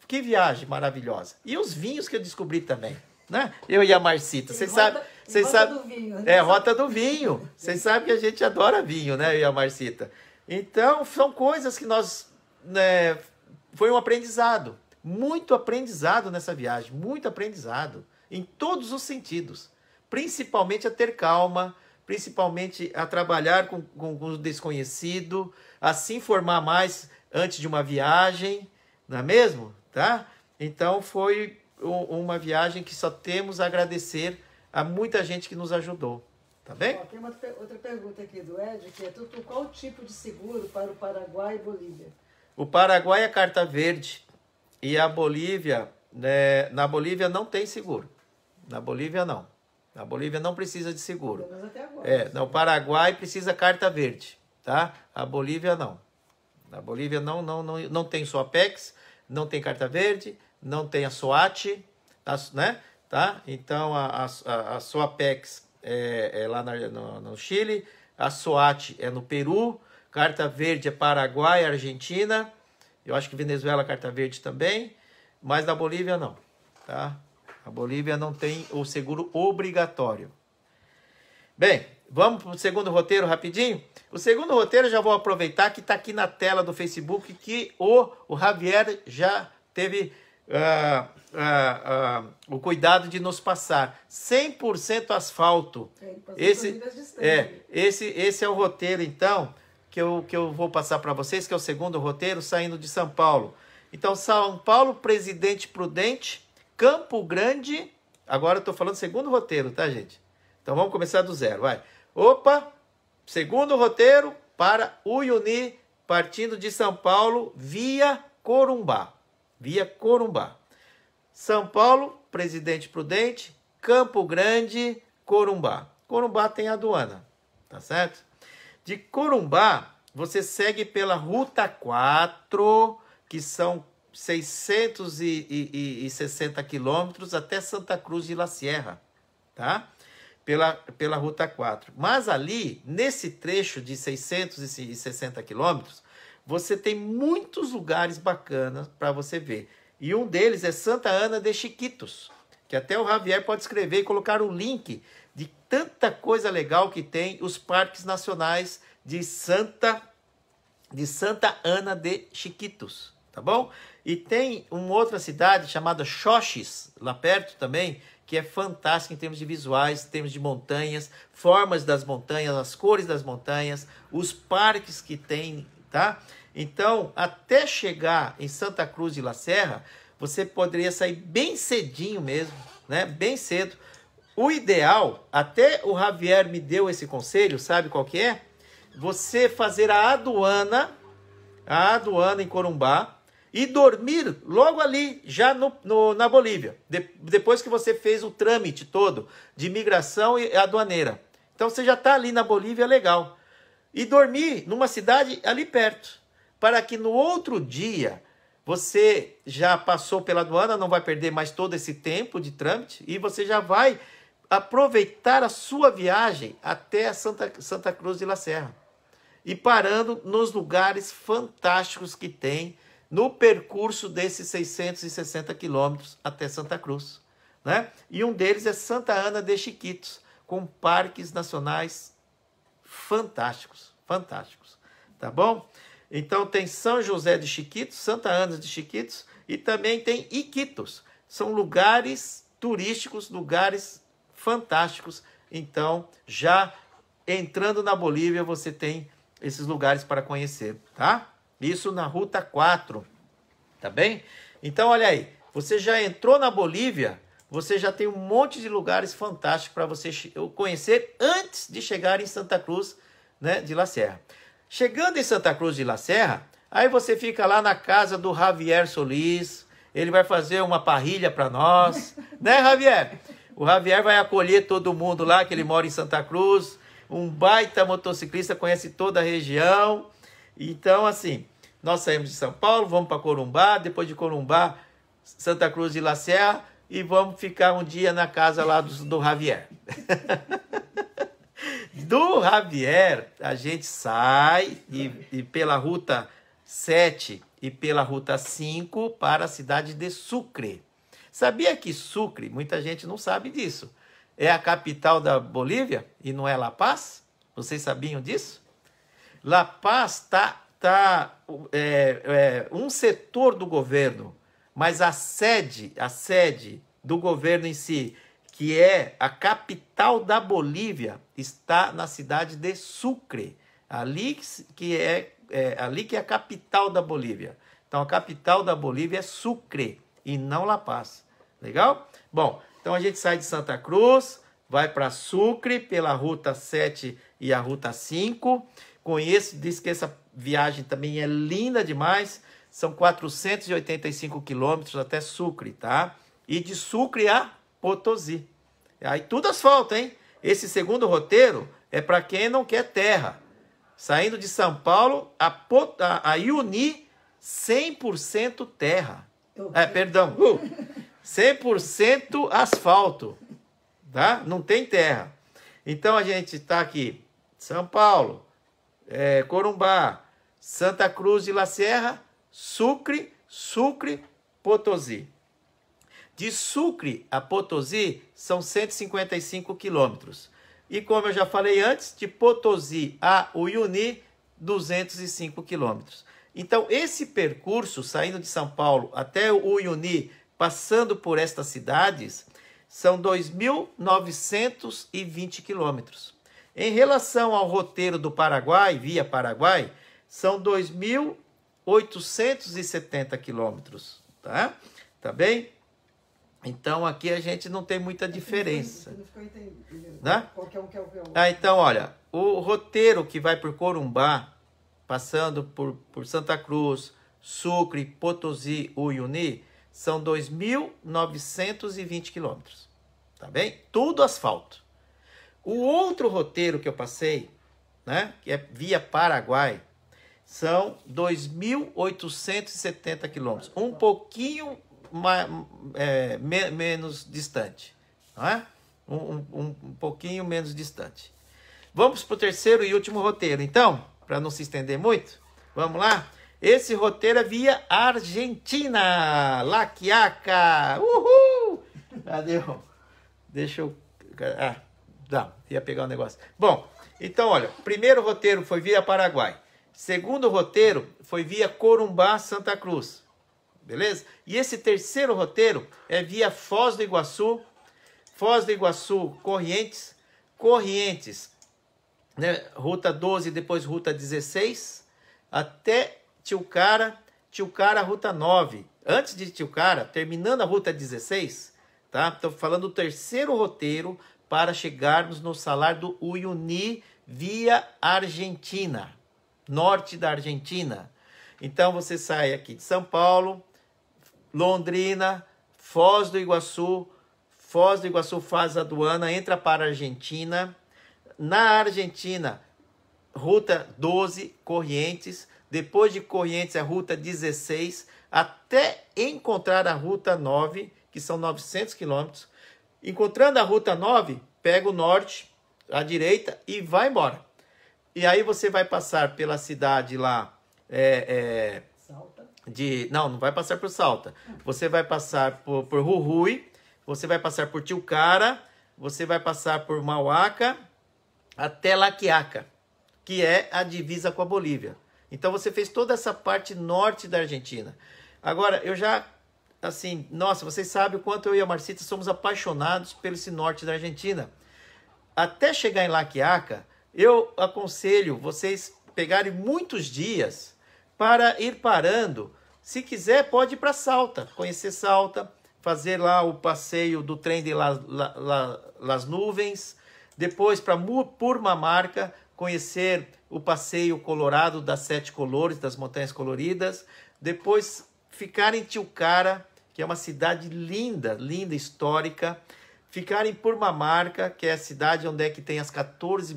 S1: que viagem maravilhosa. E os vinhos que eu descobri também, né? Eu e a Marcita, vocês sabem...
S2: do vinho, né?
S1: Rota do vinho. Vocês sabem que a gente adora vinho, né? Eu e a Marcita. Então, são coisas que nós... né, foi um aprendizado. Muito aprendizado nessa viagem. Muito aprendizado. Em todos os sentidos. Principalmente a ter calma, principalmente a trabalhar com o desconhecido, a se informar mais antes de uma viagem, não é mesmo? Tá? Então foi uma viagem que só temos a agradecer a muita gente que nos ajudou. Tá bem?
S2: Ó, tem outra pergunta aqui do Ed, que é qual o tipo de seguro para o Paraguai e Bolívia?
S1: O Paraguai é carta verde e a Bolívia, né, na Bolívia não tem seguro. Na Bolívia não. Na Bolívia não precisa de seguro.
S2: Pelo menos até agora.
S1: No Paraguai precisa carta verde, tá? A Bolívia não. Na Bolívia não tem SOAPEX, não tem carta verde, não tem a SOAT, né? Tá? Então a SOAPEX é lá no Chile, a SOAT é no Peru, carta verde é Paraguai, Argentina, eu acho que Venezuela carta verde também, mas na Bolívia não, tá? A Bolívia não tem o seguro obrigatório. Bem, vamos para o segundo roteiro rapidinho? O segundo roteiro eu já vou aproveitar que está aqui na tela do Facebook, que o Javier já teve o cuidado de nos passar. 100% asfalto. Esse é o roteiro, então, que eu vou passar para vocês, que é o segundo roteiro, saindo de São Paulo. Então, São Paulo, Presidente Prudente, Campo Grande. Agora eu estou falando segundo roteiro, tá, gente? Então vamos começar do zero, vai. Opa! Segundo roteiro para Uyuni, partindo de São Paulo via Corumbá. Via Corumbá. São Paulo, Presidente Prudente, Campo Grande, Corumbá. Corumbá tem aduana, tá certo? De Corumbá, você segue pela Ruta 4, que são 660 quilômetros até Santa Cruz de La Sierra, tá? Pela Ruta 4. Mas ali, nesse trecho de 660 quilômetros, você tem muitos lugares bacanas para você ver. E um deles é Santa Ana de Chiquitos, que até o Javier pode escrever e colocar o link de tanta coisa legal que tem os parques nacionais de Santa Ana de Chiquitos, tá bom? E tem uma outra cidade chamada Xoxis, lá perto também, que é fantástica em termos de visuais, em termos de montanhas, formas das montanhas, as cores das montanhas, os parques que tem, tá? Então, até chegar em Santa Cruz de La Serra, você poderia sair bem cedinho mesmo, né? Bem cedo. O ideal, até o Javier me deu esse conselho, sabe qual que é? Você fazer a aduana em Corumbá, e dormir logo ali, já na Bolívia, depois que você fez o trâmite todo de imigração e aduaneira. Então você já está ali na Bolívia, legal. E dormir numa cidade ali perto, para que no outro dia você já passou pela aduana, não vai perder mais todo esse tempo de trâmite, e você já vai aproveitar a sua viagem até a Santa Cruz de La Serra. E parando nos lugares fantásticos que tem no percurso desses 660 quilômetros até Santa Cruz, né? E um deles é Santa Ana de Chiquitos, com parques nacionais fantásticos, tá bom? Então tem São José de Chiquitos, Santa Ana de Chiquitos e também tem Iquitos. São lugares turísticos, lugares fantásticos. Então, já entrando na Bolívia, você tem esses lugares para conhecer, tá? Isso na Ruta 4, tá bem? Então, olha aí, você já entrou na Bolívia, você já tem um monte de lugares fantásticos para você conhecer antes de chegar em Santa Cruz, né, de La Serra. Chegando em Santa Cruz de La Serra, aí você fica lá na casa do Javier Solis, ele vai fazer uma parrilha para nós, né, Javier? O Javier vai acolher todo mundo lá, que ele mora em Santa Cruz, um baita motociclista, conhece toda a região. Então, assim, nós saímos de São Paulo, vamos para Corumbá, depois de Corumbá, Santa Cruz de La Serra, e vamos ficar um dia na casa lá do Javier. Do Javier, a gente sai e pela Ruta 7 e pela Ruta 5 para a cidade de Sucre. Sabia que Sucre, muita gente não sabe disso, é a capital da Bolívia e não é La Paz? Vocês sabiam disso? La Paz tá um setor do governo, mas a sede do governo em si, que é a capital da Bolívia, está na cidade de Sucre, ali que é a capital da Bolívia. Então a capital da Bolívia é Sucre e não La Paz. Legal? Bom, então a gente sai de Santa Cruz, vai para Sucre pela Ruta 7 e a Ruta 5. Diz que essa viagem também é linda demais. São 485 quilômetros até Sucre, tá? E de Sucre a Potosí. Aí tudo asfalto, hein? Esse segundo roteiro é para quem não quer terra. Saindo de São Paulo a Uyuni, 100% terra. 100% asfalto, tá? Não tem terra. Então a gente está aqui, São Paulo, Corumbá, Santa Cruz de La Sierra, Sucre, Potosí. De Sucre a Potosí são 155 quilômetros. E como eu já falei antes, de Potosí a Uyuni, 205 quilômetros. Então, esse percurso, saindo de São Paulo até o Uyuni, passando por estas cidades, são 2.920 quilômetros. Em relação ao roteiro do Paraguai, via Paraguai, são 2.870 quilômetros, tá? Tá bem? Então, aqui a gente não tem muita diferença.
S2: Não ficou entendendo.
S1: Né?
S2: Qualquer um quer o outro.
S1: Então, olha, o roteiro que vai por Corumbá, passando por Santa Cruz, Sucre, Potosí, Uyuni, são 2.920 quilômetros. Tá bem? Tudo asfalto. O outro roteiro que eu passei, né, que é via Paraguai, são 2.870 quilômetros. Um pouquinho menos distante. Não é? Um pouquinho menos distante. Vamos para o terceiro e último roteiro, então, para não se estender muito. Vamos lá? Esse roteiro é via Argentina. La Quiaca. Uhul! Cadê? Deixa eu... ia pegar um negócio. Bom, então, olha, o primeiro roteiro foi via Paraguai. Segundo roteiro foi via Corumbá, Santa Cruz. Beleza? E esse terceiro roteiro é via Foz do Iguaçu, Corrientes, né, ruta 12, depois ruta 16, até Tilcara, ruta 9. Antes de Tilcara, terminando a ruta 16, tá? Estou falando do terceiro roteiro para chegarmos no Salar do Uyuni via Argentina, norte da Argentina. Então você sai aqui de São Paulo, Londrina, Foz do Iguaçu faz a aduana, entra para a Argentina. Na Argentina, ruta 12, Corrientes. Depois de Corrientes, a ruta 16, até encontrar a ruta 9, que são 900 quilômetros. Encontrando a ruta 9, pega o norte, à direita, e vai embora. E aí você vai passar pela cidade lá...
S2: Salta.
S1: Não vai passar por Salta. Você vai passar por Jujuy, você vai passar por Tilcara, você vai passar por Mauaca, até La Quiaca, que é a divisa com a Bolívia. Então você fez toda essa parte norte da Argentina. Agora, eu já, assim, nossa, vocês sabem o quanto eu e a Marcita somos apaixonados pelo esse norte da Argentina. Até chegar em La Quiaca, eu aconselho vocês pegarem muitos dias para ir parando. Se quiser, pode ir para Salta, conhecer Salta, fazer lá o passeio do trem de Las Nuvens, depois para Purmamarca, conhecer o passeio colorado das 7 colores, das montanhas coloridas, depois ficar em Tilcara, que é uma cidade linda, linda, histórica, ficar em Purmamarca, que é a cidade onde é que tem as 14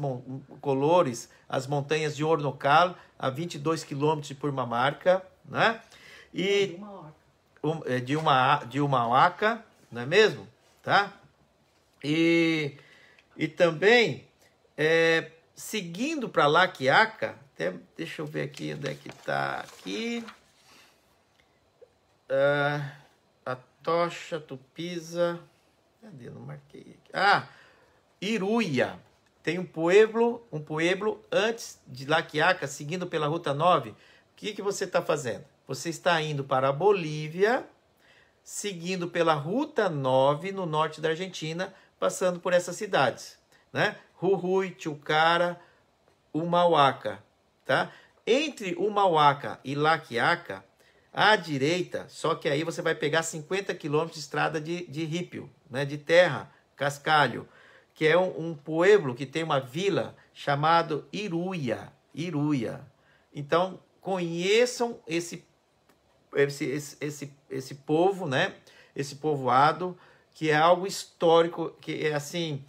S1: colores, as montanhas de Hornocal, a 22 quilômetros de Purmamarca, né? E de Humauaca, não é mesmo? Tá? E também, seguindo para La Quiaca, deixa eu ver aqui onde é que está aqui. Atocha, Tupiza, cadê? Não marquei aqui. Iruia. Tem um pueblo antes de La Quiaca, seguindo pela Ruta 9. O que você está fazendo? Você está indo para a Bolívia, seguindo pela Ruta 9, no norte da Argentina, passando por essas cidades, né? Jujuy, Tilcara, Humauaca, tá? Entre Humauaca e La Quiaca, à direita, só que aí você vai pegar 50 quilômetros de estrada de rípio, né? De terra, cascalho, que é um pueblo que tem uma vila chamado Iruia. Então, conheçam esse povo, né? Esse povoado, que é algo histórico, que é assim,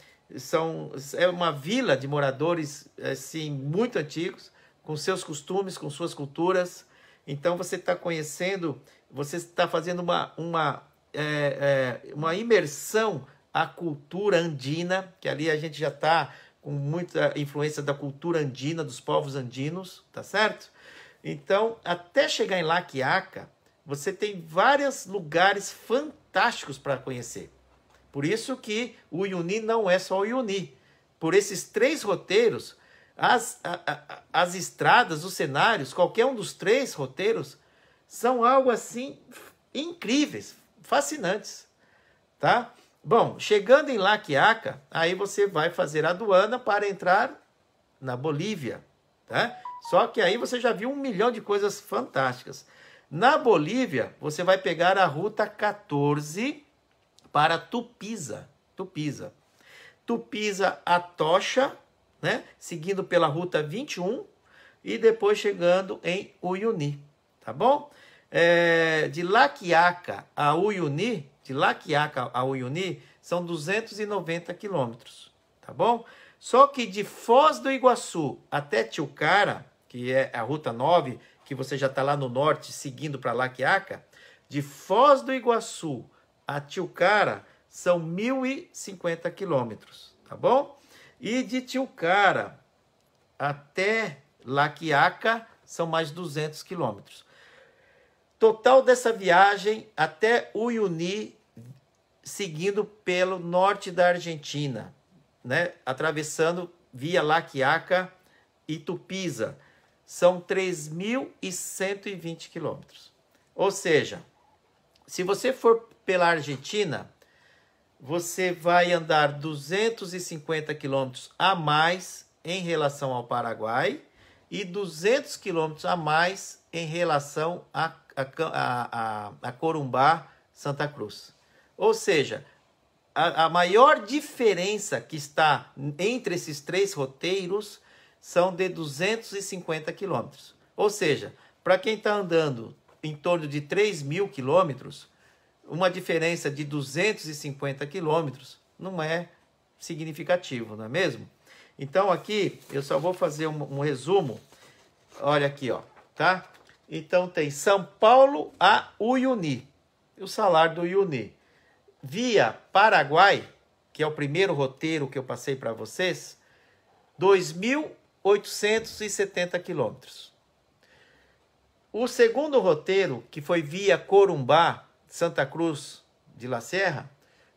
S1: é uma vila de moradores assim, muito antigos, com seus costumes, com suas culturas. Então você está conhecendo, você está fazendo uma imersão à cultura andina, que ali a gente já está com muita influência da cultura andina, dos povos andinos, tá certo? Então, até chegar em La Quiaca, você tem vários lugares fantásticos para conhecer. Por isso que o Uyuni não é só o Uyuni. Por esses 3 roteiros, as estradas, os cenários, qualquer um dos 3 roteiros, são algo assim incríveis, fascinantes, tá? Bom, chegando em La Quiaca, aí você vai fazer a aduana para entrar na Bolívia, tá? Só que aí você já viu 1 milhão de coisas fantásticas. Na Bolívia, você vai pegar a Ruta 14 para Tupiza. Tupiza Atocha, né? Seguindo pela Ruta 21 e depois chegando em Uyuni, tá bom? De La Quiaca a Uyuni, são 290 quilômetros, tá bom? Só que de Foz do Iguaçu até Tilcara, que é a Ruta 9, que você já está lá no norte, seguindo para La Quiaca, de Foz do Iguaçu a Tilcara, são 1.050 quilômetros, tá bom? E de Tilcara até La Quiaca, são mais 200 quilômetros. Total dessa viagem até Uyuni, seguindo pelo norte da Argentina, né? Atravessando via La Quiaca e Tupiza, são 3.120 quilômetros. Ou seja, se você for pela Argentina, você vai andar 250 quilômetros a mais em relação ao Paraguai e 200 quilômetros a mais em relação a Corumbá, Santa Cruz. Ou seja, a maior diferença que está entre esses 3 roteiros são de 250 quilômetros. Ou seja, para quem está andando em torno de 3.000 quilômetros, uma diferença de 250 quilômetros não é significativo, não é mesmo? Então aqui eu só vou fazer um resumo. Olha aqui, ó, tá? Então tem São Paulo a Uyuni, o salário do Uyuni. Via Paraguai, que é o primeiro roteiro que eu passei para vocês, 2.870 quilômetros. O segundo roteiro, que foi via Corumbá, Santa Cruz de La Serra,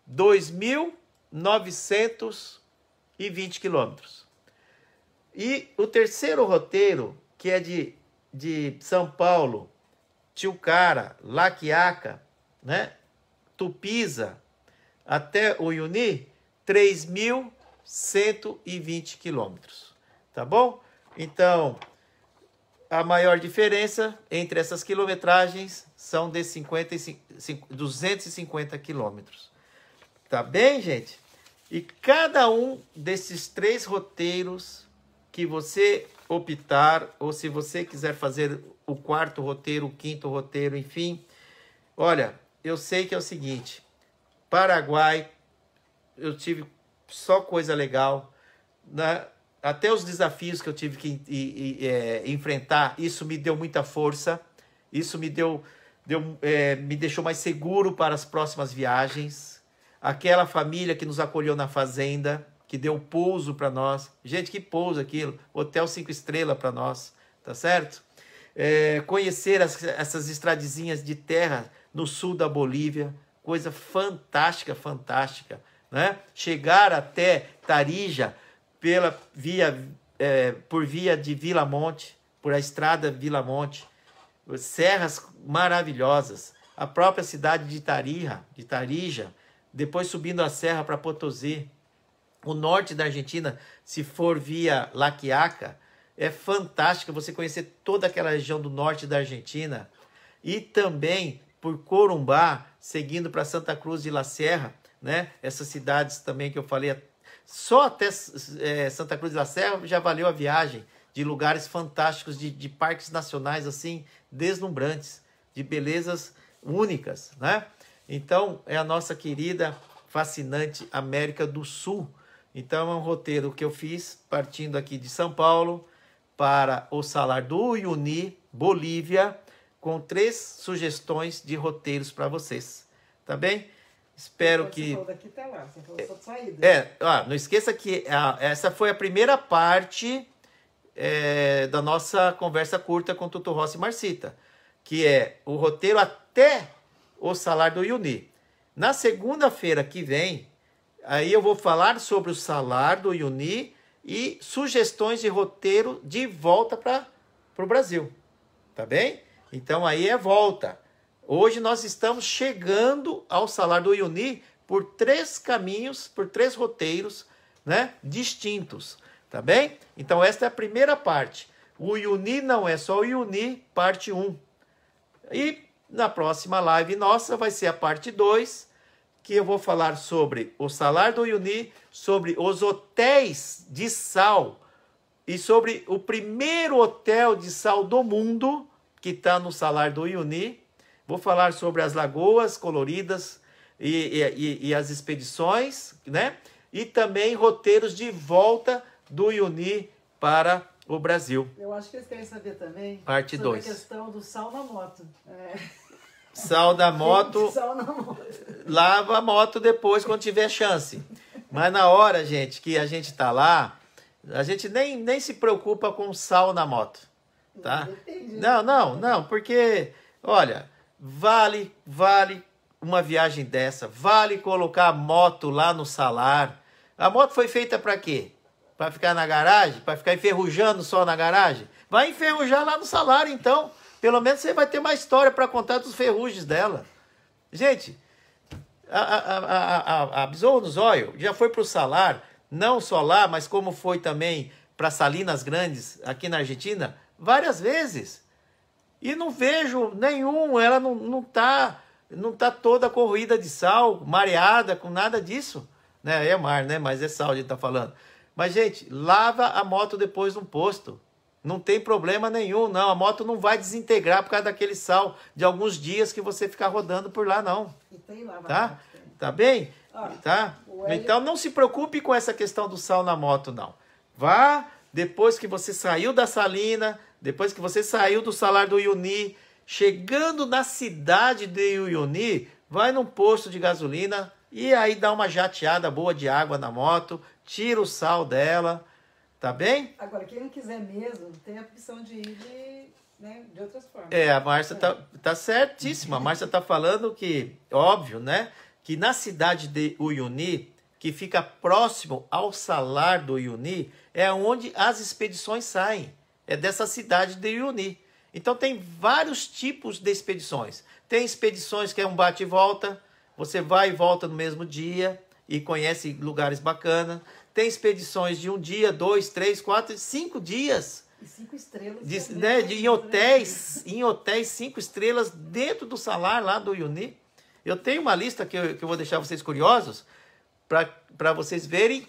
S1: 2.920 quilômetros. E o terceiro roteiro, que é de São Paulo, Tilcara, La Quiaca, né? Tupiza, até Uyuni, 3.120 quilômetros. Tá bom? Então, a maior diferença entre essas quilometragens são de 250 quilômetros. Tá bem, gente? E cada um desses 3 roteiros que você optar, ou se você quiser fazer o 4º roteiro, o 5º roteiro, enfim. Olha, eu sei que é o seguinte, Paraguai, eu tive só coisa legal, né? Até os desafios que eu tive que enfrentar, isso me deu muita força, isso me me deixou mais seguro para as próximas viagens. Aquela família que nos acolheu na fazenda, que deu pouso para nós. Gente, que pouso aquilo, hotel 5 estrelas para nós, tá certo? Conhecer essas estradezinhas de terra no sul da Bolívia, coisa fantástica, fantástica, né? Chegar até Tarija por via de Vila Monte, por a estrada Vila Monte, serras maravilhosas, a própria cidade de Tarija, depois subindo a serra para Potosí, o norte da Argentina, se for via La Quiaca, é fantástico você conhecer toda aquela região do norte da Argentina, e também por Corumbá, seguindo para Santa Cruz de La Serra, né? Essas cidades também que eu falei, só até Santa Cruz de La Serra já valeu a viagem, de lugares fantásticos, de parques nacionais assim, deslumbrantes, de belezas únicas, né? Então, é a nossa querida, fascinante América do Sul. Então, é um roteiro que eu fiz, partindo aqui de São Paulo, para o Salar do Uyuni, Bolívia, com 3 sugestões de roteiros para vocês, tá bem? Espero que...
S2: Você falou daqui até lá, você falou só de saída.
S1: Não esqueça que essa foi a primeira parte da nossa conversa curta com Tutu Rossi e Marcita, que é o roteiro até o Salar do Uyuni. Na segunda-feira que vem, aí eu vou falar sobre o Salar do Uyuni e sugestões de roteiro de volta para o Brasil. Tá bem? Então aí é volta. Hoje nós estamos chegando ao Salar do Uyuni por 3 caminhos, por 3 roteiros, né, distintos. Tá bem? Então esta é a primeira parte. O Uyuni não é só o Uyuni, parte 1. E na próxima live nossa vai ser a parte 2, que eu vou falar sobre o Salar do Uyuni, sobre os hotéis de sal e sobre o primeiro hotel de sal do mundo que está no Salar do Uyuni. Vou falar sobre as lagoas coloridas e as expedições, né? E também roteiros de volta do Uyuni para o Brasil.
S2: Eu acho que eles querem saber também
S1: parte
S2: sobre
S1: 2.
S2: A questão do sal na moto.
S1: Sal da moto,
S2: sal na moto.
S1: Lava a moto depois quando tiver chance. Mas na hora, gente, que a gente tá lá, a gente nem se preocupa com sal na moto, tá?
S2: Depende,
S1: Não, porque, olha, vale uma viagem dessa, vale colocar a moto lá no salar. A moto foi feita para quê? Para ficar na garagem? Para ficar enferrujando só na garagem? Vai enferrujar lá no salar, então. Pelo menos você vai ter uma história para contar dos ferrugens dela. Gente, a Besouro no Zóio já foi para o salar, não só lá, mas como foi também para Salinas Grandes, aqui na Argentina, várias vezes. E não vejo nenhum, ela não tá toda corroída de sal, mareada, com nada disso. Né? É mar, né? Mas é sal, a gente tá falando. Mas, gente, lava a moto depois no posto. Não tem problema nenhum, não. A moto não vai desintegrar por causa daquele sal de alguns dias que você ficar rodando por lá, não.
S2: E tem lá,
S1: tá? Tá bem? Tá? Então, não se preocupe com essa questão do sal na moto, não. Vá, depois que você saiu da Salina, depois que você saiu do Salar do Uyuni, chegando na cidade de Uyuni, vai num posto de gasolina e aí dá uma jateada boa de água na moto, tira o sal dela, tá bem?
S2: Agora, quem não quiser mesmo, tem a opção de ir de outras formas.
S1: A Márcia tá certíssima. A Márcia tá falando que, óbvio, né? Que na cidade de Uyuni, que fica próximo ao Salar do Uyuni, é onde as expedições saem. É dessa cidade de Uyuni. Então tem vários tipos de expedições. Tem expedições que é um bate e volta, você vai e volta no mesmo dia e conhece lugares bacanas. Tem expedições de 1 dia, 2, 3, 4, 5 dias.
S2: E 5 estrelas.
S1: Em hotéis 5 estrelas dentro do salar lá do Uyuni. Eu tenho uma lista que eu vou deixar vocês curiosos para vocês verem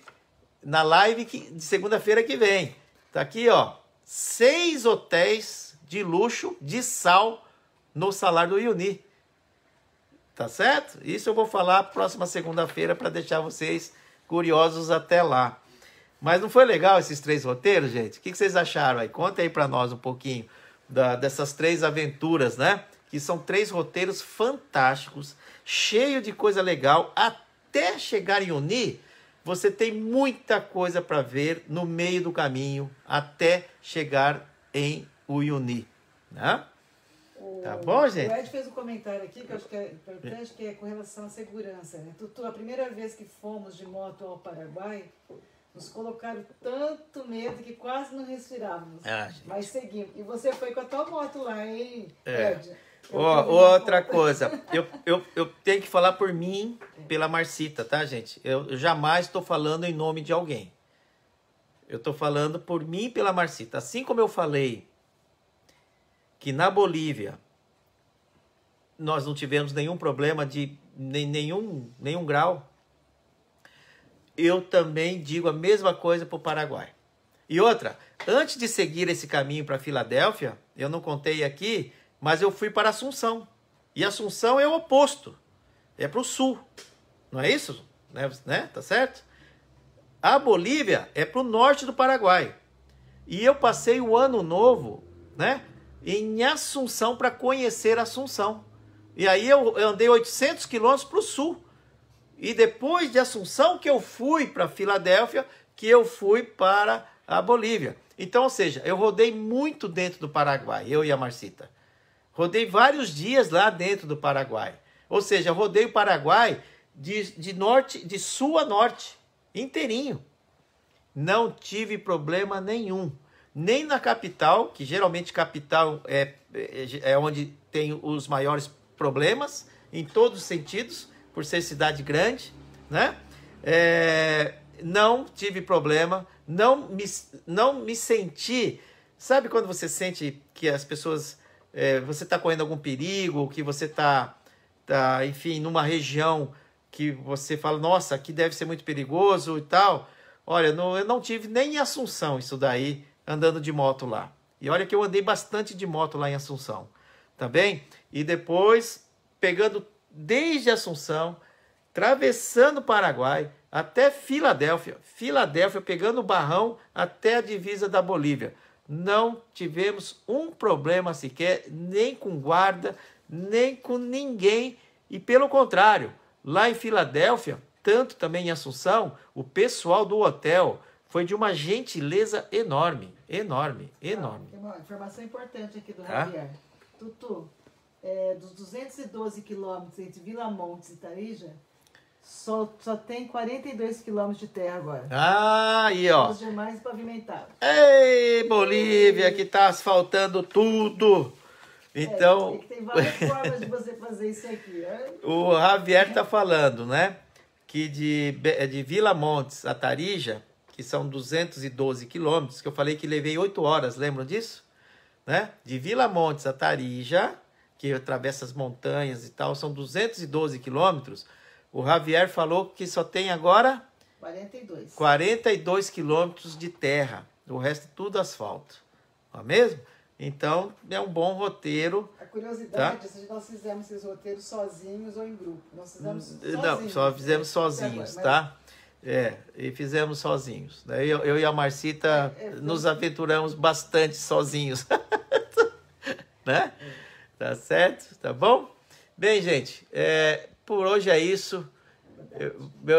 S1: na live de segunda-feira que vem. Tá aqui, ó. 6 hotéis de luxo de sal no Salar do Uyuni. Tá certo? Isso eu vou falar próxima segunda-feira para deixar vocês curiosos até lá. Mas não foi legal esses 3 roteiros, gente? O que vocês acharam aí? Conta aí para nós um pouquinho dessas 3 aventuras, né? Que são 3 roteiros fantásticos, cheio de coisa legal. Até chegar em Uyuni, você tem muita coisa para ver no meio do caminho até chegar em Uyuni, né? Tá bom, gente?
S2: O Ed fez um comentário aqui que eu acho que é importante, que é com relação à segurança. Né? Tutu, a primeira vez que fomos de moto ao Paraguai, nos colocaram tanto medo que quase não respirávamos. Mas seguimos. E você foi com a tua moto lá, hein, Ed?
S1: Outra coisa, eu tenho que falar por mim, pela Marcita, tá, gente? Eu jamais estou falando em nome de alguém. Eu estou falando por mim e pela Marcita. Assim como eu falei que na Bolívia nós não tivemos nenhum problema de nenhum grau, eu também digo a mesma coisa para o Paraguai. E outra, antes de seguir esse caminho para Filadélfia, eu não contei aqui, mas eu fui para Assunção. E Assunção é o oposto. É para o sul. Não é isso? Né? Tá certo? A Bolívia é para o norte do Paraguai. E eu passei o ano novo, né, em Assunção para conhecer Assunção. E aí eu andei 800 quilômetros para o sul. E depois de Assunção que eu fui para Filadélfia, que eu fui para a Bolívia. Então, ou seja, eu rodei muito dentro do Paraguai, eu e a Marcita. Rodei vários dias lá dentro do Paraguai. Ou seja, eu rodei o Paraguai de sul a norte, inteirinho. Não tive problema nenhum. Nem na capital, que geralmente capital é onde tem os maiores problemas, em todos os sentidos, por ser cidade grande, né? Não tive problema, não me senti... Sabe quando você sente que as pessoas... você está correndo algum perigo, que você está, enfim, numa região que você fala, nossa, aqui deve ser muito perigoso e tal. Olha, eu não tive nem em Assunção isso daí, andando de moto lá. E olha que eu andei bastante de moto lá em Assunção, tá bem? E depois, pegando desde Assunção, atravessando o Paraguai, até Filadélfia, pegando o Barrão até a divisa da Bolívia. Não tivemos um problema sequer, nem com guarda, nem com ninguém. E pelo contrário, lá em Filadélfia, tanto também em Assunção, o pessoal do hotel foi de uma gentileza enorme, enorme, enorme.
S2: Tem uma informação importante aqui do Javier. Tutu, dos 212 quilômetros entre Vila Montes e Tarija, só tem 42 quilômetros de terra agora.
S1: Aí, ó.
S2: Os demais pavimentados.
S1: Ei, Bolívia, que tá asfaltando tudo. Então...
S2: tem várias formas de você fazer isso aqui.
S1: O Javier tá falando, né? Que de Vila Montes a Tarija, que são 212 quilômetros, que eu falei que levei 8 horas, lembram disso? Né? De Vila Montes a Tarija, que atravessa as montanhas e tal, são 212 quilômetros. O Javier falou que só tem agora 42 quilômetros de terra. O resto tudo asfalto. Não é mesmo? Então, é um bom roteiro.
S2: A curiosidade é se nós fizemos esses roteiros sozinhos ou em grupo. Nós fizemos sozinhos.
S1: Não, só fizemos sozinhos, tá? E fizemos sozinhos. Eu e a Marcita nos aventuramos bastante sozinhos. Né? Tá certo? Tá bom? Bem, gente, por hoje é isso.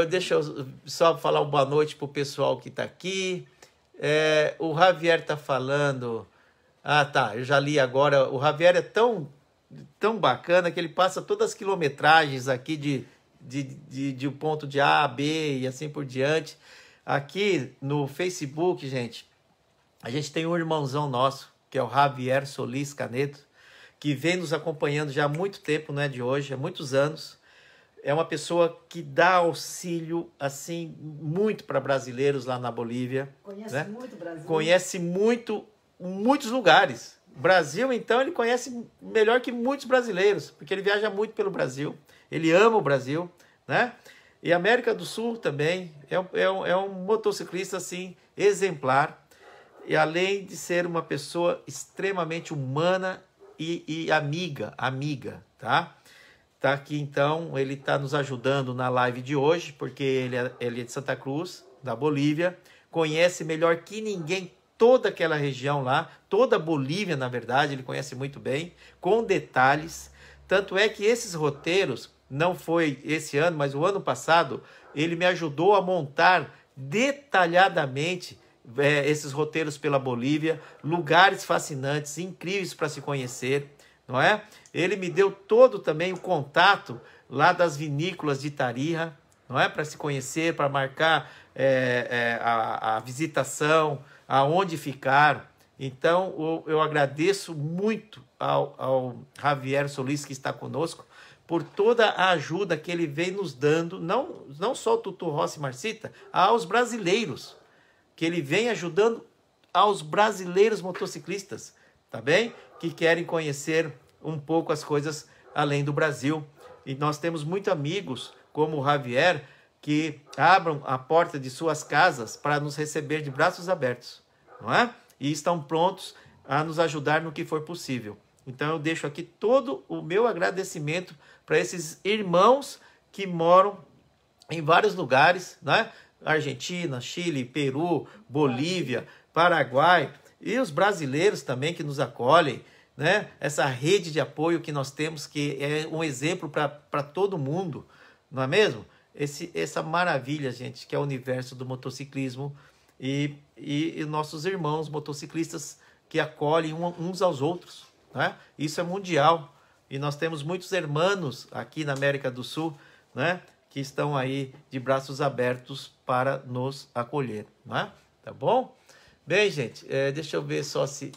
S1: Deixa eu só falar uma boa noite pro pessoal que tá aqui. O Javier tá falando... eu já li agora. O Javier é tão bacana que ele passa todas as quilometragens aqui de um ponto de A a B e assim por diante. Aqui no Facebook, gente, a gente tem um irmãozão nosso, que é o Javier Solis Canedo, que vem nos acompanhando já há muito tempo, não é de hoje, há muitos anos. É uma pessoa que dá auxílio, assim, muito para brasileiros lá na Bolívia.
S2: Conhece muito Brasil.
S1: Conhece muitos lugares. Brasil, então, ele conhece melhor que muitos brasileiros, porque ele viaja muito pelo Brasil. Ele ama o Brasil, né? E América do Sul também. É um motociclista, assim, exemplar. E além de ser uma pessoa extremamente humana e amiga, tá? Tá aqui, então, ele está nos ajudando na live de hoje, porque ele é de Santa Cruz, da Bolívia, conhece melhor que ninguém toda aquela região lá, toda a Bolívia, na verdade, ele conhece muito bem, com detalhes. Tanto é que esses roteiros, não foi esse ano, mas o ano passado, ele me ajudou a montar detalhadamente esses roteiros pela Bolívia, lugares fascinantes, incríveis para se conhecer, não é? Ele me deu todo também o contato lá das vinícolas de Tarija, não é? Para se conhecer, para marcar a visitação, aonde ficar. Então, eu agradeço muito ao Javier Solis, que está conosco, por toda a ajuda que ele vem nos dando, não só o Tutu Rossi e Marcita, aos brasileiros, que ele vem ajudando aos brasileiros motociclistas, tá bem? Que querem conhecer um pouco as coisas além do Brasil. E nós temos muitos amigos, como o Javier, que abram a porta de suas casas para nos receber de braços abertos, não é? E estão prontos a nos ajudar no que for possível. Então eu deixo aqui todo o meu agradecimento para esses irmãos que moram em vários lugares, né? Argentina, Chile, Peru, Bolívia, Paraguai, e os brasileiros também que nos acolhem, né? Essa rede de apoio que nós temos, que é um exemplo para todo mundo, não é mesmo? essa maravilha, gente, que é o universo do motociclismo e nossos irmãos motociclistas que acolhem uns aos outros, né? Isso é mundial e nós temos muitos irmãos aqui na América do Sul, né, que estão aí de braços abertos para nos acolher, né? Tá bom? Bem, gente, deixa eu ver só se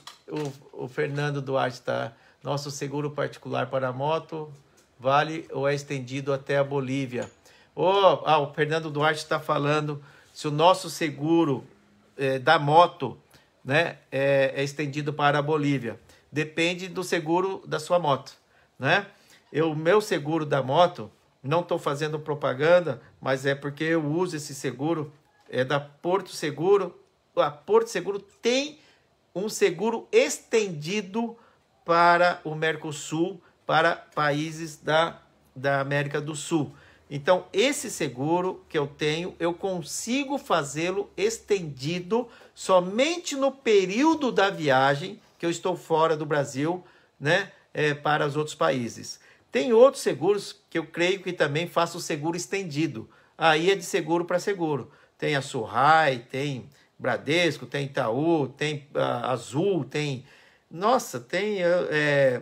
S1: o Fernando Duarte está... Nosso seguro particular para a moto vale ou é estendido até a Bolívia? O Fernando Duarte está falando se o nosso seguro da moto, né, é estendido para a Bolívia. Depende do seguro da sua moto, né? O meu seguro da moto, não estou fazendo propaganda, mas é porque eu uso esse seguro, é da Porto Seguro. A Porto Seguro tem um seguro estendido para o Mercosul, para países da América do Sul. Então, esse seguro que eu tenho, eu consigo fazê-lo estendido somente no período da viagem, que eu estou fora do Brasil, né, para os outros países. Tem outros seguros que eu creio que também faço o seguro estendido. Aí é de seguro para seguro. Tem a Surrai, tem Bradesco, tem Itaú, tem Azul, tem... Nossa, tem...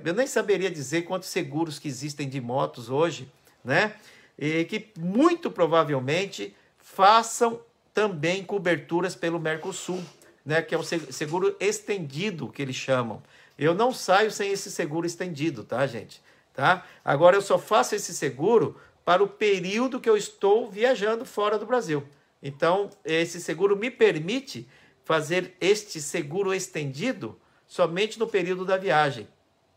S1: eu nem saberia dizer quantos seguros que existem de motos hoje, né? E que muito provavelmente façam também coberturas pelo Mercosul, né? Que é o seguro estendido que eles chamam. Eu não saio sem esse seguro estendido, tá, gente? Tá? Agora, eu só faço esse seguro para o período que eu estou viajando fora do Brasil. Então, esse seguro me permite fazer este seguro estendido somente no período da viagem,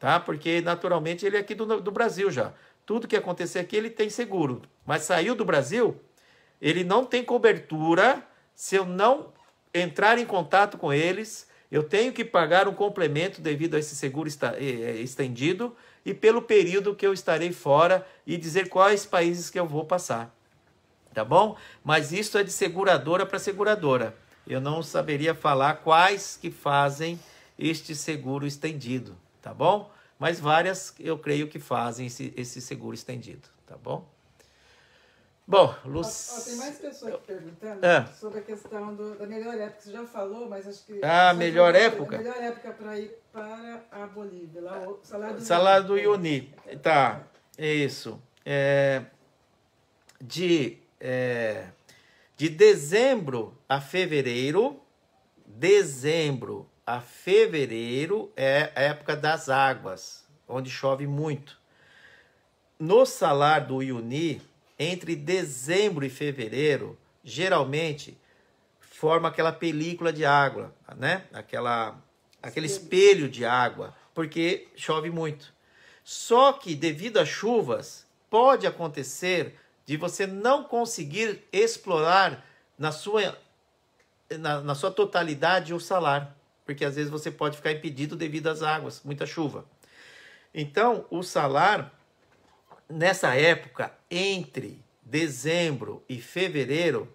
S1: tá? Porque, naturalmente, ele é aqui do Brasil já. Tudo que acontecer aqui, ele tem seguro. Mas saiu do Brasil, ele não tem cobertura. Se eu não entrar em contato com eles, eu tenho que pagar um complemento devido a esse seguro estendido e pelo período que eu estarei fora e dizer quais países que eu vou passar. Tá bom? Mas isso é de seguradora para seguradora. Eu não saberia falar quais que fazem este seguro estendido, tá bom? Mas várias eu creio que fazem esse seguro estendido, tá bom? Bom,
S2: tem mais pessoas aqui perguntando sobre a questão da melhor época. Você já falou, mas acho que...
S1: melhor época?
S2: A melhor época para ir para a Bolívia, lá o
S1: Salário do Uyuni. Tá, é isso. De dezembro a fevereiro é a época das águas, onde chove muito. No Salar do Uyuni, entre dezembro e fevereiro, geralmente forma aquela película de água, né? Aquele espelho de água, porque chove muito. Só que devido às chuvas, pode acontecer de você não conseguir explorar na sua totalidade o salar, porque às vezes você pode ficar impedido devido às águas, muita chuva. Então, o salar, nessa época, entre dezembro e fevereiro,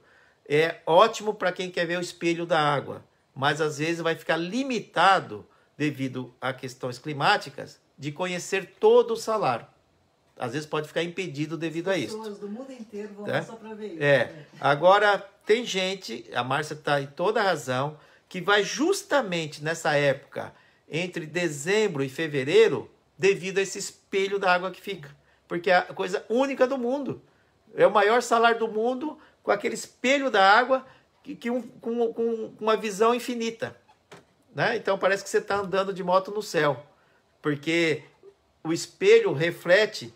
S1: é ótimo para quem quer ver o espelho da água, mas às vezes vai ficar limitado, devido a questões climáticas, de conhecer todo o salar. Às vezes pode ficar impedido devido a isso.
S2: As pessoas do mundo inteiro vão lá só para ver isso.
S1: Agora, tem gente, a Márcia está em toda a razão, que vai justamente nessa época, entre dezembro e fevereiro, devido a esse espelho da água que fica. Porque é a coisa única do mundo. É o maior salar do mundo, com aquele espelho da água, com uma visão infinita. Né? Então parece que você está andando de moto no céu. Porque o espelho reflete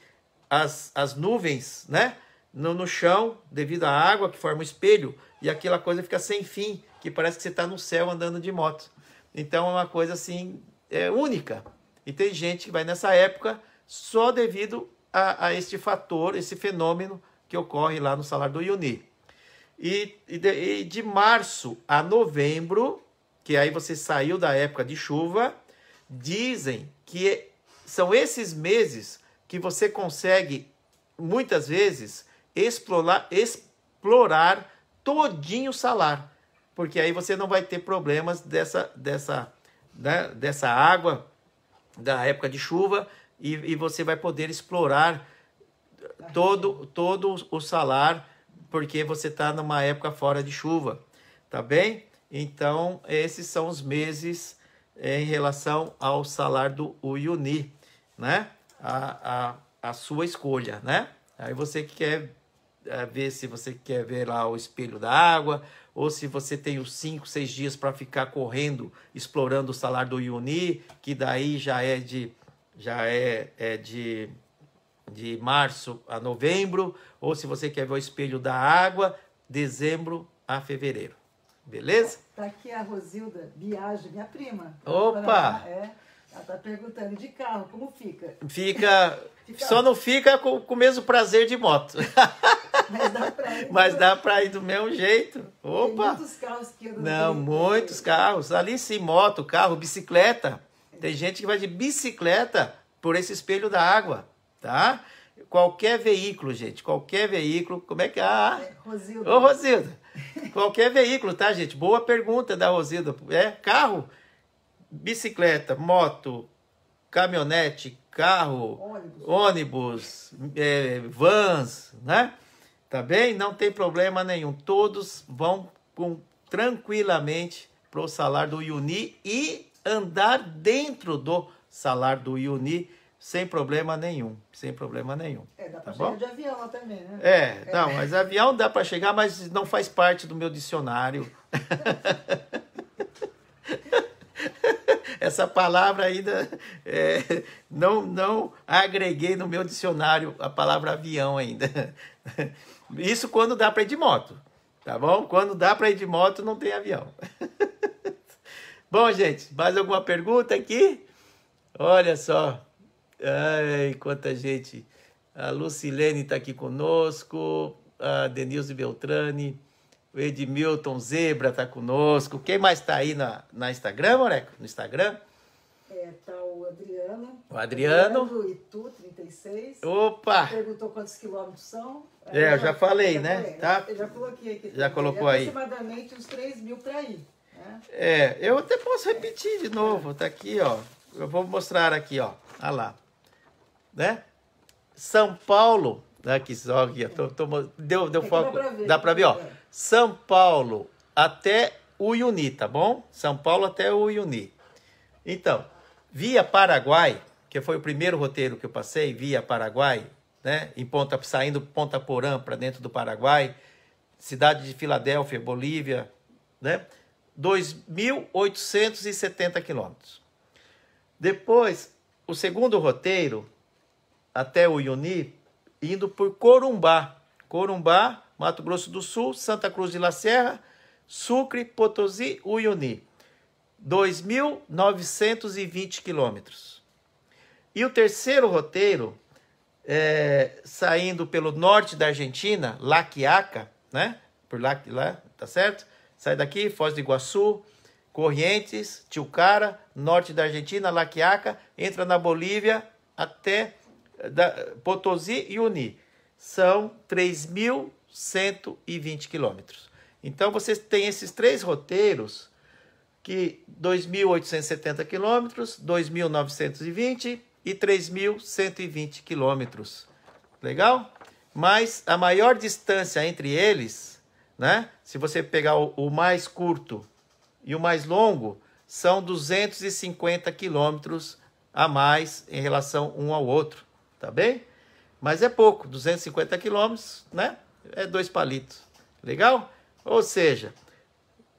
S1: as nuvens, né, no chão, devido à água que forma o espelho, e aquela coisa fica sem fim, que parece que você está no céu andando de moto. Então é uma coisa assim, única. E tem gente que vai nessa época só devido a este fator, esse fenômeno que ocorre lá no Salar do Uyuni. E de março a novembro, que aí você saiu da época de chuva, dizem que são esses meses que você consegue, muitas vezes, explorar todinho o salar. Porque aí você não vai ter problemas dessa água da época de chuva e você vai poder explorar todo o salar porque você está numa época fora de chuva, tá bem? Então, esses são os meses em relação ao salar do Uyuni, né? A sua escolha, né? Aí você que quer ver se você quer ver lá o espelho da água, ou se você tem os 5, 6 dias para ficar correndo, explorando o salar do Uyuni, que daí já é de março a novembro, ou se você quer ver o espelho da água, dezembro a fevereiro. Beleza?
S2: Tá aqui a Rosilda Biagi, minha prima.
S1: Opa!
S2: Ela tá perguntando, de carro, como fica?
S1: Só não fica com o mesmo prazer de moto.
S2: Mas dá pra ir.
S1: Mas dá pra ir do mesmo jeito. Opa!
S2: Tem muitos carros que andam.
S1: Não, muitos carros. Ali sim, moto, carro, bicicleta. Tem gente que vai de bicicleta por esse espelho da água, tá? Qualquer veículo, gente, qualquer veículo. Como é que é?
S2: Rosilda.
S1: Ô, Rosilda. Qualquer veículo, tá, gente? Boa pergunta da Rosilda. Carro, bicicleta, moto, caminhonete, carro, ônibus, vans, né? Tá bem? Não tem problema nenhum. Todos vão tranquilamente para o salar do Uyuni e andar dentro do salar do Uyuni sem problema nenhum. Sem problema nenhum.
S2: Dá
S1: tá
S2: para
S1: bom?
S2: chegar de avião lá também, né?
S1: Não, mas avião dá para chegar, mas não faz parte do meu dicionário. Essa palavra ainda não agreguei no meu dicionário a palavra avião ainda. Isso quando dá para ir de moto, tá bom? Quando dá para ir de moto, não tem avião. Bom, gente, mais alguma pergunta aqui? Olha só. Ai, quanta gente. A Lucilene está aqui conosco, a Denilze Beltrani, o Edmilton Zebra está conosco. Quem mais está aí na Instagram, Moreco? No Instagram?
S2: Tá o Adriano.
S1: O Adriano.
S2: Do Itu, 36.
S1: Opa!
S2: Perguntou quantos quilômetros são.
S1: Eu já falei, né? Tá?
S2: Eu já coloquei aqui.
S1: Já colocou aí.
S2: Aproximadamente uns 3.000 para ir. Né?
S1: Eu até posso repetir de novo. Tá aqui, ó. Eu vou mostrar aqui, ó. Olha lá. Né? São Paulo. Aqui, só aqui, ó. Deu foco. Dá para ver, ó. São Paulo até Uyuni, tá bom? São Paulo até Uyuni. Então, via Paraguai, que foi o primeiro roteiro que eu passei, via Paraguai, né? Saindo Ponta Porã para dentro do Paraguai, cidade de Filadélfia, Bolívia, né? 2.870 quilômetros. Depois, o segundo roteiro, até o Uyuni, indo por Corumbá. Corumbá, Mato Grosso do Sul, Santa Cruz de la Sierra, Sucre, Potosí, Uyuni. 2.920 quilômetros. E o terceiro roteiro, saindo pelo norte da Argentina, La Quiaca, né? Por lá, tá certo? Sai daqui, Foz do Iguaçu, Corrientes, Tilcara, norte da Argentina, La Quiaca, entra na Bolívia até Potosí e Uyuni. São 3.120 quilômetros. Então, vocês têm esses três roteiros, que 2.870 quilômetros, 2.920 e 3.120 quilômetros. Legal? Mas a maior distância entre eles, né? Se você pegar o mais curto e o mais longo, são 250 quilômetros a mais em relação um ao outro. Tá bem? Mas é pouco, 250 quilômetros, né? É 2 palitos. Legal? Ou seja,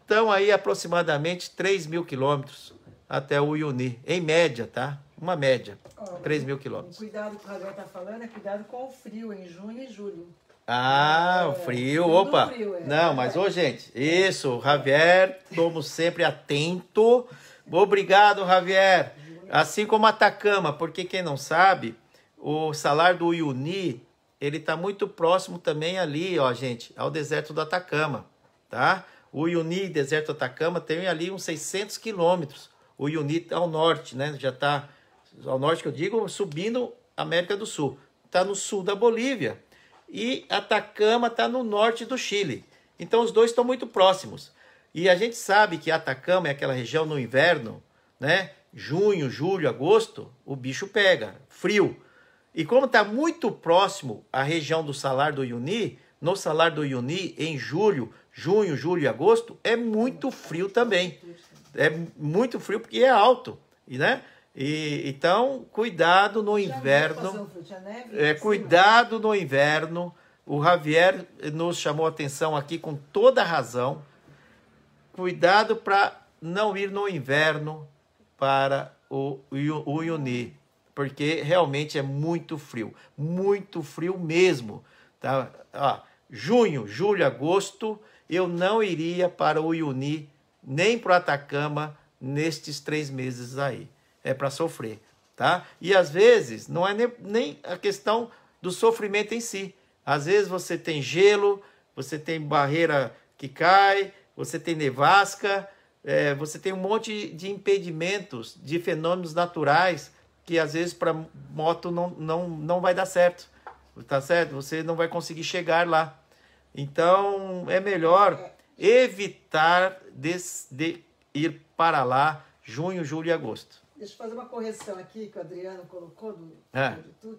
S1: estão aí aproximadamente 3.000 quilômetros até o Uyuni. Em média, tá? Uma média. 3.000 quilômetros.
S2: Cuidado com o que o Javier está falando, cuidado com o frio em junho e julho.
S1: O frio, opa. Frio, Não, mas, gente, isso, Javier, como sempre, atento. Obrigado, Javier. Assim como Atacama, porque quem não sabe, o salar do Uyuni, ele está muito próximo também ali, ó, gente, ao deserto do Atacama, tá? O Uyuni, deserto do Atacama, tem ali uns 600 quilômetros. O Uyuni ao norte, né? Já está, ao norte que eu digo, subindo América do Sul. Está no sul da Bolívia. E Atacama está no norte do Chile. Então, os dois estão muito próximos. E a gente sabe que Atacama é aquela região no inverno, né? Junho, julho, agosto, o bicho pega, frio. E como está muito próximo à região do salar do Uyuni, no Salar do Uyuni em junho, julho e agosto, é muito frio também. É muito frio porque é alto, né? Então, cuidado no inverno. Cuidado no inverno. O Javier nos chamou a atenção aqui com toda a razão. Cuidado para não ir no inverno para o Uyuni, porque realmente é muito frio mesmo, tá? Junho, julho, agosto, eu não iria para o Uyuni, nem para o Atacama, nestes 3 meses aí. É para sofrer, tá? E às vezes, não é nem a questão do sofrimento em si. Às vezes você tem gelo, você tem barreira que cai, você tem nevasca, você tem um monte de impedimentos, de fenômenos naturais, que às vezes para moto não vai dar certo, tá certo? Você não vai conseguir chegar lá. Então, é melhor evitar de ir para lá junho, julho e agosto.
S2: Deixa eu fazer uma correção aqui que o Adriano colocou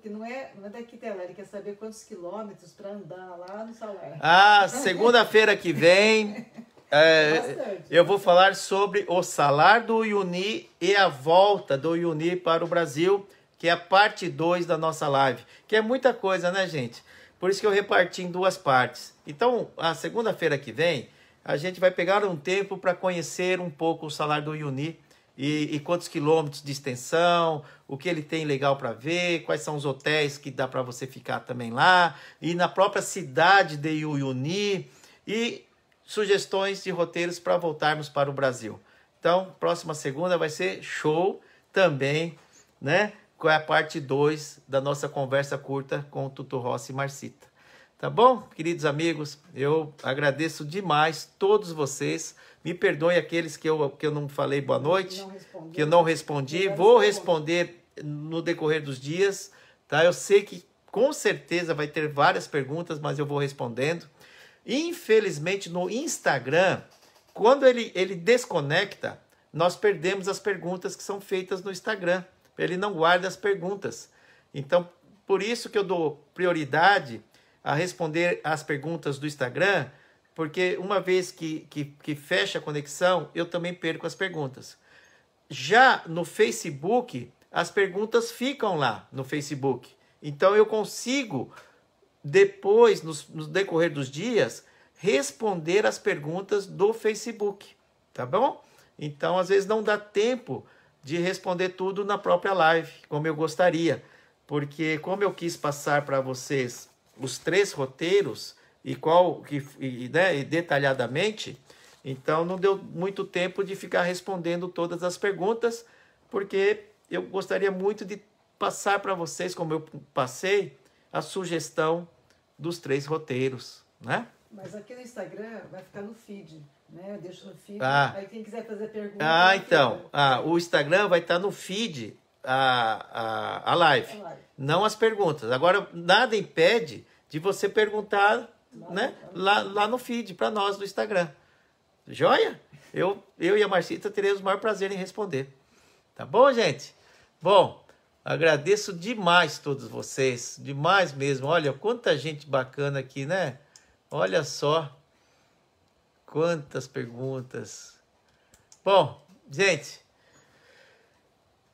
S2: que não é daqui até lá, ele quer saber quantos quilômetros para andar lá no Salar.
S1: Segunda-feira que vem eu vou falar sobre o Salar do Uyuni e a volta do Uyuni para o Brasil, que é a parte 2 da nossa live, que é muita coisa, né, gente? Por isso que eu reparti em 2 partes. Então, a segunda-feira que vem, a gente vai pegar um tempo para conhecer um pouco o Salar do Uyuni e quantos quilômetros de extensão, o que ele tem legal para ver, quais são os hotéis que dá para você ficar também lá, e na própria cidade de Uyuni, e sugestões de roteiros para voltarmos para o Brasil. Então, próxima segunda vai ser show também, né? Com a parte 2 da nossa conversa curta com o Tutu Rossi e Marcita. Tá bom, queridos amigos? Eu agradeço demais todos vocês. Me perdoem aqueles que eu não falei boa noite, que eu não respondi. Vou responder no decorrer dos dias, tá? Eu sei que com certeza vai ter várias perguntas, mas eu vou respondendo. Infelizmente, no Instagram, quando ele desconecta, nós perdemos as perguntas que são feitas no Instagram. Ele não guarda as perguntas. Então, por isso que eu dou prioridade a responder as perguntas do Instagram, porque uma vez que fecha a conexão, eu também perco as perguntas. Já no Facebook, as perguntas ficam lá no Facebook. Então, eu consigo, depois, no decorrer dos dias, responder as perguntas do Facebook, tá bom? Então, às vezes, não dá tempo de responder tudo na própria live, como eu gostaria, porque como eu quis passar para vocês os 3 roteiros e detalhadamente, então não deu muito tempo de ficar respondendo todas as perguntas, porque eu gostaria muito de passar para vocês, como eu passei, a sugestão dos 3 roteiros, né?
S2: Mas aqui no Instagram vai ficar no feed, né? Eu deixo no feed, aí quem quiser fazer pergunta...
S1: o Instagram vai estar no feed, a live, não as perguntas. Agora, nada impede de você perguntar, né, lá no feed, para nós do Instagram. Joia? Eu e a Marcita teremos o maior prazer em responder. Tá bom, gente? Bom, agradeço demais todos vocês, demais mesmo. Olha, quanta gente bacana aqui, né? Olha só, quantas perguntas. Bom, gente,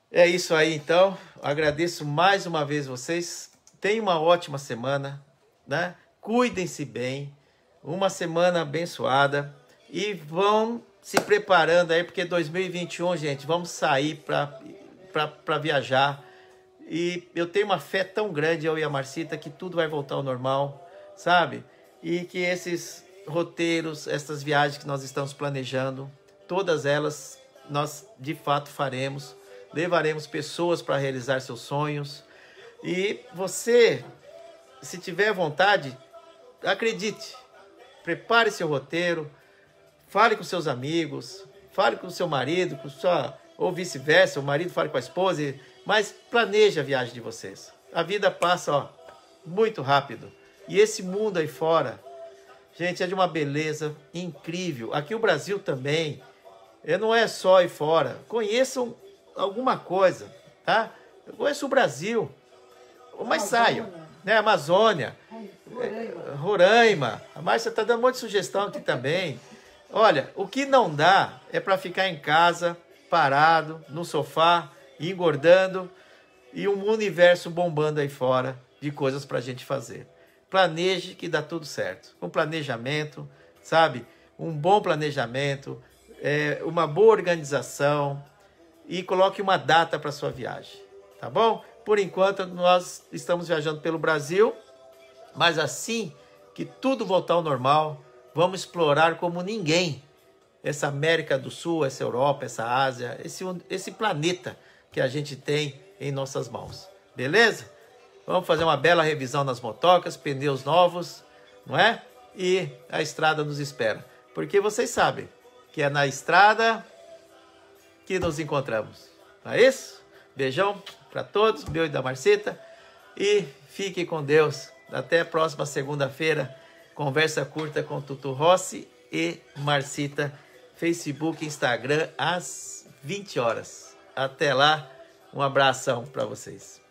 S1: é isso aí então. Agradeço mais uma vez vocês. Tenham uma ótima semana, né? Cuidem-se bem. Uma semana abençoada. E vão se preparando aí, porque 2021, gente, vamos sair para viajar. E eu tenho uma fé tão grande, eu e a Marcita, que tudo vai voltar ao normal, sabe? E que esses roteiros, essas viagens que nós estamos planejando, todas elas nós de fato faremos. Levaremos pessoas para realizar seus sonhos. E você, se tiver vontade, acredite, prepare seu roteiro, fale com seus amigos, fale com o seu marido, ou vice-versa, o marido fale com a esposa, mas planeje a viagem de vocês. A vida passa muito rápido. E esse mundo aí fora, gente, é de uma beleza incrível. Aqui o Brasil também, não é só aí fora. Conheçam alguma coisa, tá? Eu conheço o Brasil, mas saiam, né? Amazônia. Roraima. A Márcia está dando um monte de sugestão aqui também. Olha, o que não dá é para ficar em casa, parado, no sofá, engordando e um universo bombando aí fora de coisas para a gente fazer. Planeje que dá tudo certo. Com planejamento, sabe? Um bom planejamento, uma boa organização e coloque uma data para sua viagem, tá bom? Por enquanto, nós estamos viajando pelo Brasil, mas assim que tudo voltar ao normal, vamos explorar como ninguém essa América do Sul, essa Europa, essa Ásia, esse planeta que a gente tem em nossas mãos. Beleza? Vamos fazer uma bela revisão nas motocas, pneus novos, não é? E a estrada nos espera. Porque vocês sabem que é na estrada que nos encontramos. Não é isso? Beijão para todos, meu e da Marcita. E fique com Deus. Até a próxima segunda-feira. Conversa curta com Tutu Rossi e Marcita. Facebook e Instagram às 20 horas. Até lá. Um abração para vocês.